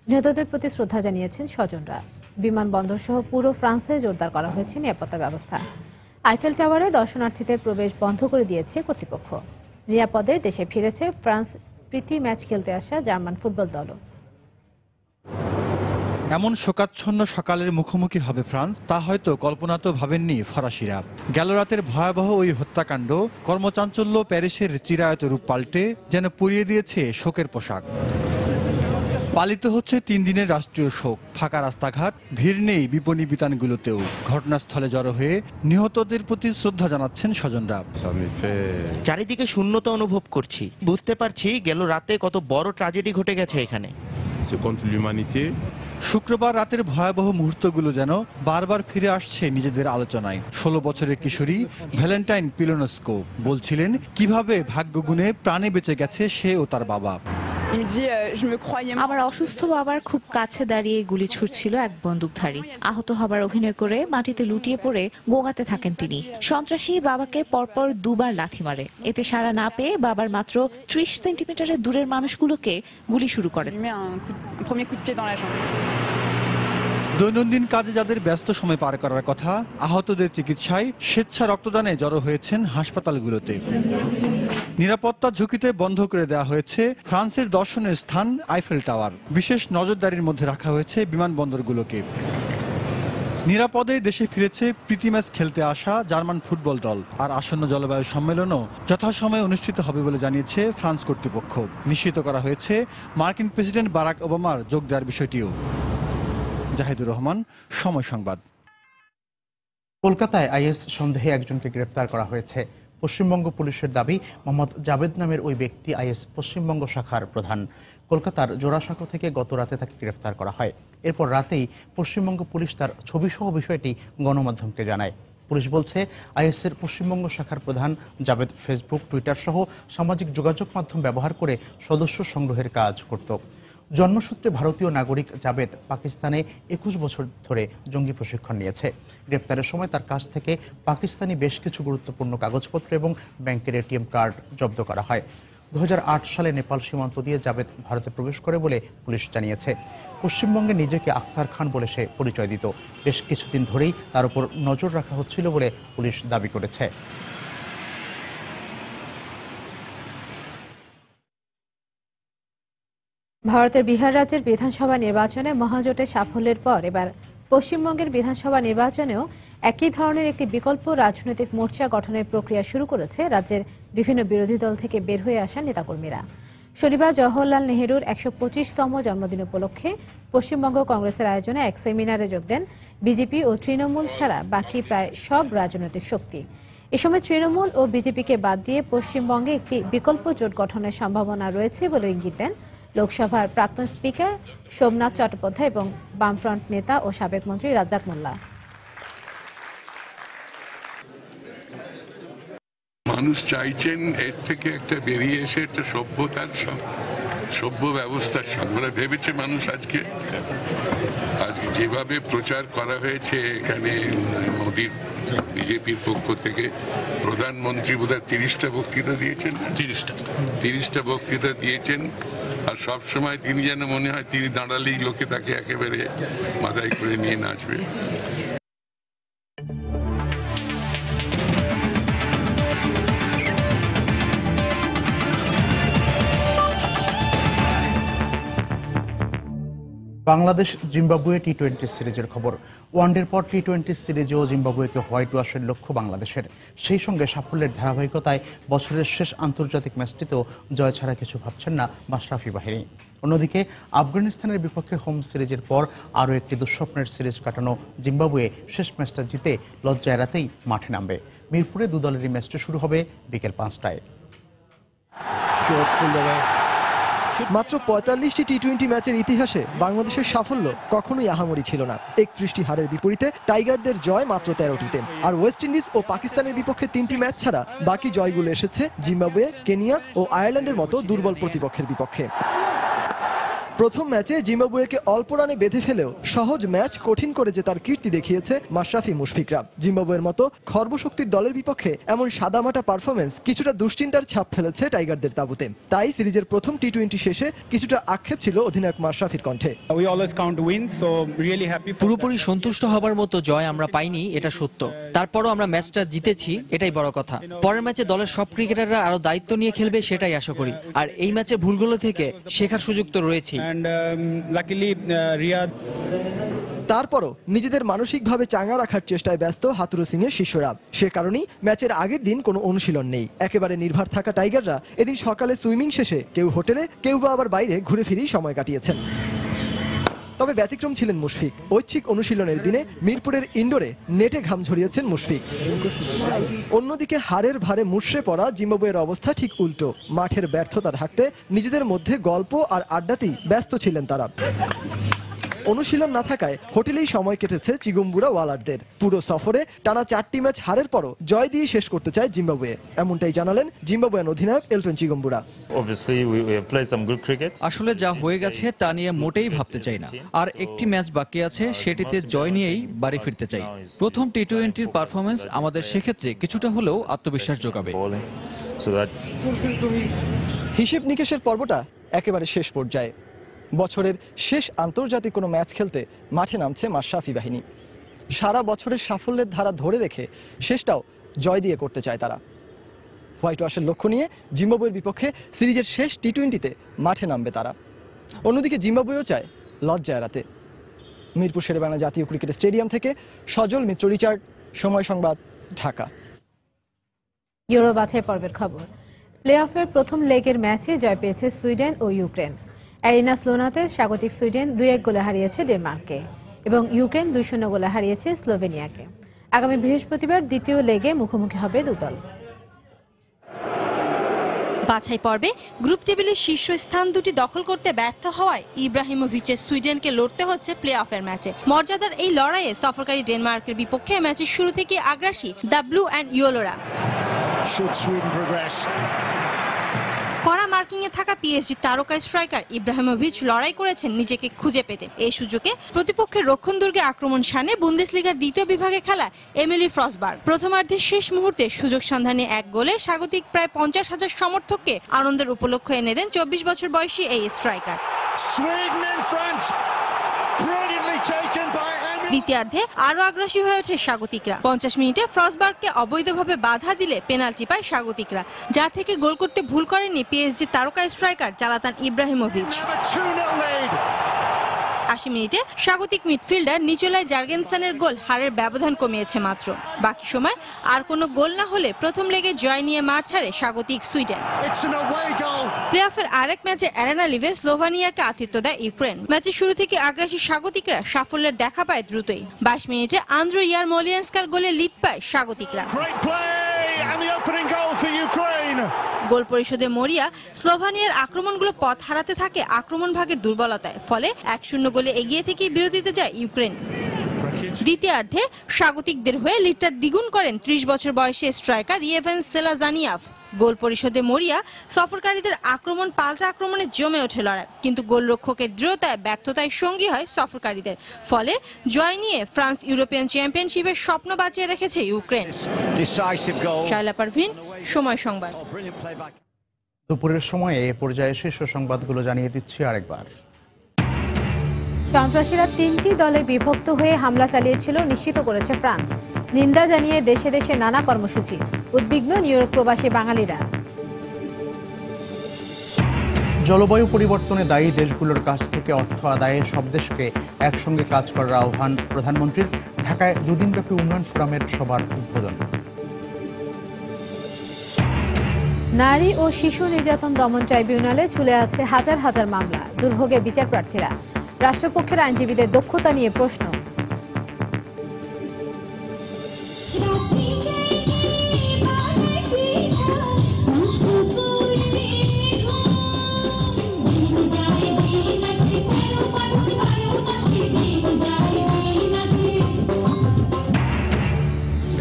নিহতদের প্রতি শ্রদ্ধা জানিয়েছেন স্বজনরা। বিমানবন্দর সহ পুরো ফ্রান্সে জোরদার করা হয়েছে নিরাপত্তা ব্যবস্থা। আইফেল টাওয়ারে দর্শনার্থীদের প্রবেশ বন্ধ করে দিয়েছে কর্তৃপক্ষ। নিরাপদে দেশে ফিরেছে ফ্রান্স প্রীতি ম্যাচ খেলতে আসা জার্মান ফুটবল দলও। এমন শোকাচ্ছন্ন সকালের মুখোমুখি হবে ফ্রান্স, তা হয়তো কল্পনাতেও ভাবেননি ফরাসিরা। গেল রাতের ভয়াবহ ওই হত্যাকাণ্ড, কর্মচাঞ্চল্য প্যারিসের চিরায়ত রূপ পাল্টে যেন পরিয়ে দিয়েছে শোকের পোশাক। পালিত হচ্ছে 3 দিনের রাষ্ট্রীয় শোক। ফাঁকা রাস্তাঘাট, ভিড় নেই বিপণী বিতানগুলোতেও। ঘটনাস্থলে জড়ো হয়ে নিহতদের প্রতি শ্রদ্ধা জানাচ্ছেন স্বজনরা। চারিদিকে শূন্যতা অনুভব করছি, বুঝতে পারছি গেল রাতে কত বড় ট্র্যাজেডি ঘটে গেছে এখানে। শুক্রবার রাতের ভয়াবহ মুহূর্তগুলো যেন বারবার ফিরে আসছে নিজেদের আলোচনায়। 16 বছরের কিশোরী ভ্যালেন্টাইন পিলোনস্কো বলছিলেন কিভাবে ভাগ্যগুণে প্রাণে বেঁচে গেছে সে ও তার বাবা। আমার অসুস্থ বাবার খুব কাছে দাঁড়িয়ে গুলি ছুটছিল এক বন্দুকধারী। আহত হবার অভিনয় করে মাটিতে লুটিয়ে পড়ে গোঙাতে থাকেন তিনি। সন্ত্রাসী বাবাকে পরপর 2 বার লাথি মারে। এতে সাড়া না পেয়ে বাবার মাত্র 30 সেন্টিমিটারের দূরের মানুষগুলোকে গুলি শুরু করেন। দৈনন্দিন কাজে যাদের ব্যস্ত সময় পার করার কথা, আহতদের চিকিৎসায় স্বেচ্ছা রক্তদানে জড়ো হয়েছেন হাসপাতালগুলোতে। নিরাপত্তা ঝুঁকিতে বন্ধ করে দেওয়া হয়েছে ফ্রান্সের দর্শনীয় স্থান আইফেল টাওয়ার। বিশেষ নজরদারির মধ্যে রাখা হয়েছে বিমানবন্দরগুলোকে। নিরাপদে দেশে ফিরেছে প্রীতি ম্যাচ খেলতে আসা জার্মান ফুটবল দল। আর আসন্ন জলবায়ু সম্মেলনও যথাসময়ে অনুষ্ঠিত হবে বলে জানিয়েছে ফ্রান্স কর্তৃপক্ষ। নিশ্চিত করা হয়েছে মার্কিন প্রেসিডেন্ট বারাক ওবামার যোগ দেওয়ার বিষয়টিও। জাহিদুর রহমান, সময় সংবাদ। কলকাতায় আইএস সন্দেহে একজনকে গ্রেপ্তার করা হয়েছে। পশ্চিমবঙ্গ পুলিশের দাবি, মোহাম্মদ জাবেদ নামের ওই ব্যক্তি আইএস পশ্চিমবঙ্গ শাখার প্রধান। কলকাতার জোড়াসাঁকো থেকে গত রাতে তাকে গ্রেফতার করা হয়। এরপর রাতেই পশ্চিমবঙ্গ পুলিশ তার ছবিসহ বিষয়টি গণমাধ্যমকে জানায়। পুলিশ বলছে, আইএসের পশ্চিমবঙ্গ শাখার প্রধান জাবেদ ফেসবুক, টুইটার সহ সামাজিক যোগাযোগ মাধ্যম ব্যবহার করে সদস্য সংগ্রহের কাজ করত। জন্মসূত্রে ভারতীয় নাগরিক জাবেদ পাকিস্তানে 21 বছর ধরে জঙ্গি প্রশিক্ষণ নিয়েছে। গ্রেপ্তারের সময় তার কাছ থেকে পাকিস্তানি বেশ কিছু গুরুত্বপূর্ণ কাগজপত্র এবং ব্যাংকের এটিএম কার্ড জব্দ করা হয়। 2008 সালে নেপাল সীমান্ত দিয়ে জাবেদ ভারতে প্রবেশ করে বলে পুলিশ জানিয়েছে। পশ্চিমবঙ্গে নিজেকে আখতার খান বলে সে পরিচয় দিত। বেশ কিছুদিন ধরেই তার উপর নজর রাখা হচ্ছিল বলে পুলিশ দাবি করেছে। ভারতের বিহার রাজ্যের বিধানসভা নির্বাচনে মহাজোটের সাফল্যের পর এবার পশ্চিমবঙ্গের বিধানসভা নির্বাচনেও একই ধরনের একটি বিকল্প রাজনৈতিক মোর্চা গঠনের প্রক্রিয়া শুরু করেছে রাজ্যের বিভিন্ন বিরোধী দল থেকে বের হয়ে আসা নেতাকর্মীরা। শনিবার জওহরলাল নেহরুর 125তম জন্মদিন উপলক্ষে পশ্চিমবঙ্গ কংগ্রেসের আয়োজনে এক সেমিনারে যোগ দেন বিজেপি ও তৃণমূল ছাড়া বাকি প্রায় সব রাজনৈতিক শক্তি। এ সময় তৃণমূল ও বিজেপিকে বাদ দিয়ে পশ্চিমবঙ্গে একটি বিকল্প জোট গঠনের সম্ভাবনা রয়েছে বলে ইঙ্গিত দেন লোকসভার প্রাক্তন স্পিকার সোমনাথ চট্টোপাধ্যায় এবং বামফ্রন্ট নেতা ও সাবেক মন্ত্রী রাজ্জাক মোল্লা। মানুষ চাইছেন এর থেকে একটা বেরিয়ে এসে একটা সভ্যতার সভ্য ব্যবস্থার সঙ্গে ভেবেছে মানুষ। আজকে যেভাবে প্রচার করা হয়েছে এখানে মোদির বিজেপির পক্ষ থেকে, প্রধানমন্ত্রী বোধহয় 30টা বক্তৃতা দিয়েছেন, 30টা বক্তৃতা দিয়েছেন। আর সব সময় তিনি যেন মনে হয় তিনি দাঁড়ালেই লোকে তাকে একেবারে মাথায় করে নিয়ে নাচবে। বাংলাদেশ জিম্বাবুয়ে টি-20 সিরিজের খবর। ওয়ানডের পর টি-20 সিরিজেও জিম্বাবুয়েকে হোয়াইট ওয়াশের লক্ষ্য বাংলাদেশের। সেই সঙ্গে সাফল্যের ধারাবাহিকতায় বছরের শেষ আন্তর্জাতিক ম্যাচটিতেও জয় ছাড়া কিছু ভাবছেন না মাশরাফি বাহিনী। অন্যদিকে আফগানিস্তানের বিপক্ষে হোম সিরিজের পর আরও একটি দুঃস্বপ্নের সিরিজ কাটানো জিম্বাবুয়ে শেষ ম্যাচটা জিতে লজ্জা এড়াতেই মাঠে নামবে। মিরপুরে দু দলেরই ম্যাচটি শুরু হবে বিকেল 5টায়। মাত্র 45টি টি-20 ম্যাচের ইতিহাসে বাংলাদেশের সাফল্য কখনোই আহামরি ছিল না। 31টি হারের বিপরীতে টাইগারদের জয় মাত্র 13টিতে। আর ওয়েস্ট ইন্ডিজ ও পাকিস্তানের বিপক্ষে 3টি ম্যাচ ছাড়া বাকি জয়গুলো এসেছে জিম্বাবুয়ে, কেনিয়া ও আয়ারল্যান্ডের মতো দুর্বল প্রতিপক্ষের বিপক্ষে। প্রথম ম্যাচে জিম্বাবুয়েকে অল্প রানে বেঁধে ফেলেও সহজ ম্যাচ কঠিন করে জেতার কীর্তি দেখিয়েছে মাশরাফি মুশফিকরা। জিম্বাবুয়ের মতো খর্বশক্তির দলের বিপক্ষে এমন সাদামাটা পারফরমেন্স কিছুটা দুশ্চিন্তার ছাপ ফেলেছে টাইগারদের তাঁবুতে। তাই সিরিজের প্রথম টি-20 শেষে কিছুটা আক্ষেপ ছিল অধিনায়ক মাশরাফির কণ্ঠে। পুরোপুরি সন্তুষ্ট হবার মতো জয় আমরা পাইনি, এটা সত্য। তারপরও আমরা ম্যাচটা জিতেছি, এটাই বড় কথা। পরের ম্যাচে দলের সব ক্রিকেটাররা আরো দায়িত্ব নিয়ে খেলবে, সেটাই আশা করি। আর এই ম্যাচে ভুলগুলো থেকে শেখার সুযোগ তো রয়েছেই। তারপরও নিজেদের মানসিকভাবে চাঙ্গা রাখার চেষ্টায় ব্যস্ত হাথুরু সিং এর শিষ্যরা। সে কারণেই ম্যাচের আগের দিন কোনো অনুশীলন নেই। একেবারে নির্ভর থাকা টাইগাররা এদিন সকালে সুইমিং শেষে কেউ হোটেলে, কেউ বা আবার বাইরে ঘুরে ফিরেই সময় কাটিয়েছেন। তবে ব্যতিক্রম ছিলেন মুশফিক। ঐচ্ছিক অনুশীলনের দিনে মিরপুরের ইনডোরে নেটে ঘাম ঝরিয়েছেন মুশফিক। অন্যদিকে হারের ভারে মুষড়ে পড়া জিম্বাবুয়ের অবস্থা ঠিক উল্টো। মাঠের ব্যর্থতা ঢাকতে নিজেদের মধ্যে গল্প আর আড্ডাতেই ব্যস্ত ছিলেন তারা। অনুশীলন না থাকায় হোটেলেই সময় কেটেছে চিগুম্বুরা ওয়ালারদের। পুরো সফরে টানা 4টি ম্যাচ হারের পরও জয় দিয়ে শেষ করতে চায় জিম্বাবুয়ে, এমনটাই জানালেন জিম্বাবুয়ান অধিনায়ক এলটন চিগুম্বুরা। আসলে যা হয়ে গেছে তা নিয়ে মোটেই ভাবতে চাই না। আর একটি ম্যাচ বাকি আছে, সেটিতে জয় নিয়েই বাড়ি ফিরতে চাই। প্রথম টি-20 পারফরমেন্স আমাদের সেক্ষেত্রে কিছুটা হলেও আত্মবিশ্বাস যোগাবে। হিসেব নিকেশের পর্বটা একেবারে শেষ পর্যায়ে। বছরের শেষ আন্তর্জাতিক কোনো ম্যাচ খেলতে মাঠে নামছে মাশরাফি বাহিনী। সারা বছরের সাফল্যের ধারা ধরে রেখে শেষটাও জয় দিয়ে করতে চায় তারা। হোয়াইট ওয়াশের লক্ষ্য নিয়ে জিম্বাবুয়ের বিপক্ষে সিরিজের শেষ টি-20তে মাঠে নামবে তারা। অন্যদিকে জিম্বাবুয়েও চায় লজ্জা এড়াতে। মিরপুর শেরেবাংলা জাতীয় ক্রিকেট স্টেডিয়াম থেকে সজল মিত্র, রিচার্ড, সময় সংবাদ, ঢাকা। ইউরো বাছাই পর্বের খবর। প্লে অফের প্রথম লেগের ম্যাচে জয় পেয়েছে সুইডেন ও ইউক্রেন। অ্যারিনা স্লোনাতে স্বাগতিক সুইডেন 2-1 গোলে হারিয়েছে ডেনমার্ককে এবং ইউক্রেন 2-0 গোলে হারিয়েছে স্লোভেনিয়াকে। আগামী বৃহস্পতিবার দ্বিতীয় লেগে মুখোমুখি হবে দুদল। বাছাই পর্বে গ্রুপ টেবিলের শীর্ষস্থান দুটি দখল করতে ব্যর্থ হওয়ায় ইব্রাহিমোভিচের সুইডেনকে লড়তে হচ্ছে প্লে অফের ম্যাচে। মর্যাদার এই লড়াইয়ে সফরকারী ডেনমার্কের বিপক্ষে ম্যাচের শুরু থেকে আগ্রাসী দ্য ব্লু অ্যান্ড ইয়েলোরা। কড়া মার্কিং এ থাকা পিএসজি তারকা স্ট্রাইকার ইব্রাহিমোভিচ লড়াই করেছেন নিজেকে খুঁজে পেতে। এই সুযোগে প্রতিপক্ষের রক্ষণ দুর্গে আক্রমণ শানে বুন্দেসলিগার দ্বিতীয় বিভাগে খেলা এমিলি ফ্রসবার্গ প্রথমার্ধের শেষ মুহূর্তে সুযোগ সন্ধানে এক গোলে স্বাগতিক প্রায় 50,000 সমর্থককে আনন্দের উপলক্ষ এনে দেন 24 বছর বয়সী এই স্ট্রাইকার। দ্বিতীয়ার্ধে আরো আগ্রাসী হয়ে ওঠে স্বাগতিকরা। 50 মিনিটে ফ্রসবার্গকে অবৈধভাবে বাধা দিলে পেনাল্টি পায় স্বাগতিকরা, যা থেকে গোল করতে ভুল করেননি পিএসজি তারকা স্ট্রাইকার জালাতান ইব্রাহিমোভিচ। 80 মিনিটে স্বাগতিক মিডফিল্ডার নিচোলাই জার্গেনসেনের গোল হারের ব্যবধান কমিয়েছে মাত্র। বাকি সময় আর কোনো গোল না হলে প্রথম লেগে জয় নিয়ে মাঠ ছাড়ে স্বাগতিক সুইডেন। প্লে অফের আরেক ম্যাচে অ্যারেনা লিভে স্লোভানিয়াকে আতিথ্য দেয় ইউক্রেন। ম্যাচের শুরু থেকে আগ্রাসী স্বাগতিকরা সাফল্যের দেখা পায় দ্রুতই। 22 মিনিটে আন্দ্রো ইয়ারমোলিয়ান্সকার গোলে লিড পায় স্বাগতিকরা। গোল পরিশোধে মরিয়া স্লোভানিয়ার আক্রমণগুলো পথ হারাতে থাকে আক্রমণ ভাগের দুর্বলতায়, ফলে 1-0 গোলে এগিয়ে থেকেই বিরতিতে যায় ইউক্রেন। দ্বিতীয়ার্ধে স্বাগতিকদের হয়ে লিডটা দ্বিগুণ করেন 30 বছর বয়সী স্ট্রাইকার ইয়েভেন সেলাজানিয়াভ। গোল পরিশোধে মরিয়া সফরকারীদের আক্রমণ পাল্টা আক্রমণে জমে ওঠে লড়াই, কিন্তু গোলরক্ষকের দৃঢ়তায় ব্যর্থতায় সঙ্গী হয় সফরকারীদের। ফলে জয় নিয়ে ফ্রান্স ইউরোপিয়ান চ্যাম্পিয়নশিপের স্বপ্ন বাঁচিয়ে রেখেছে ইউক্রেন। শায়লা পারভিন, সময় সংবাদ। দুপুরের সময়ে এ পর্যায়ে শীর্ষ সংবাদগুলো জানিয়ে দিচ্ছি আরেকবার। সন্ত্রাসীরা 3টি দলে বিভক্ত হয়ে হামলা চালিয়েছিল নিশ্চিত করেছে ফ্রান্স। নিন্দা জানিয়ে দেশে দেশে নানা কর্মসূচি। উদ্বিগ্ন নিউ ইয়র্ক প্রবাসী বাঙালিরা। জলবায়ু পরিবর্তনে দায়ী দেশগুলোর কাছ থেকে অর্থ আদায়ে সব দেশকে একসঙ্গে কাজ করার আহ্বান প্রধানমন্ত্রীর। ঢাকায় দুদিনব্যাপী উন্নয়ন ফোরামের সভার উদ্বোধন। নারী ও শিশু নির্যাতন দমন ট্রাইব্যুনালে ঝুলে আছে হাজার হাজার মামলা। দুর্ভোগে বিচার প্রার্থীরা। রাষ্ট্রপক্ষের আইনজীবীদের দক্ষতা নিয়ে প্রশ্ন।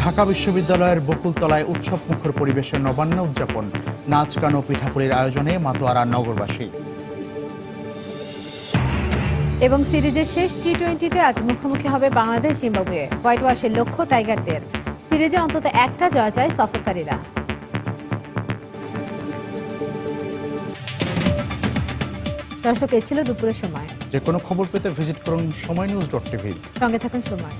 ঢাকা বিশ্ববিদ্যালয়ের বকুলতলায় উৎসব মুখর পরিবেশে নবান্ন উদযাপন। নাচ গান ও পিঠাপুলির আয়োজনে মাতোয়ারা নগরবাসী। এবং সিরিজের শেষ টি-20তে আজ মুখোমুখি হবে বাংলাদেশ জিম্বাবুয়ে। হোয়াইট ওয়াশের লক্ষ্য টাইগারদের। সিরিজে অন্তত একটা জয় চায় সফরকারীরা। দর্শক, এই ছিল দুপুরের সময়। যে কোনো খবর পেতে ভিজিট করুন সময়নিউজ.tv। সঙ্গে থাকুন সময়।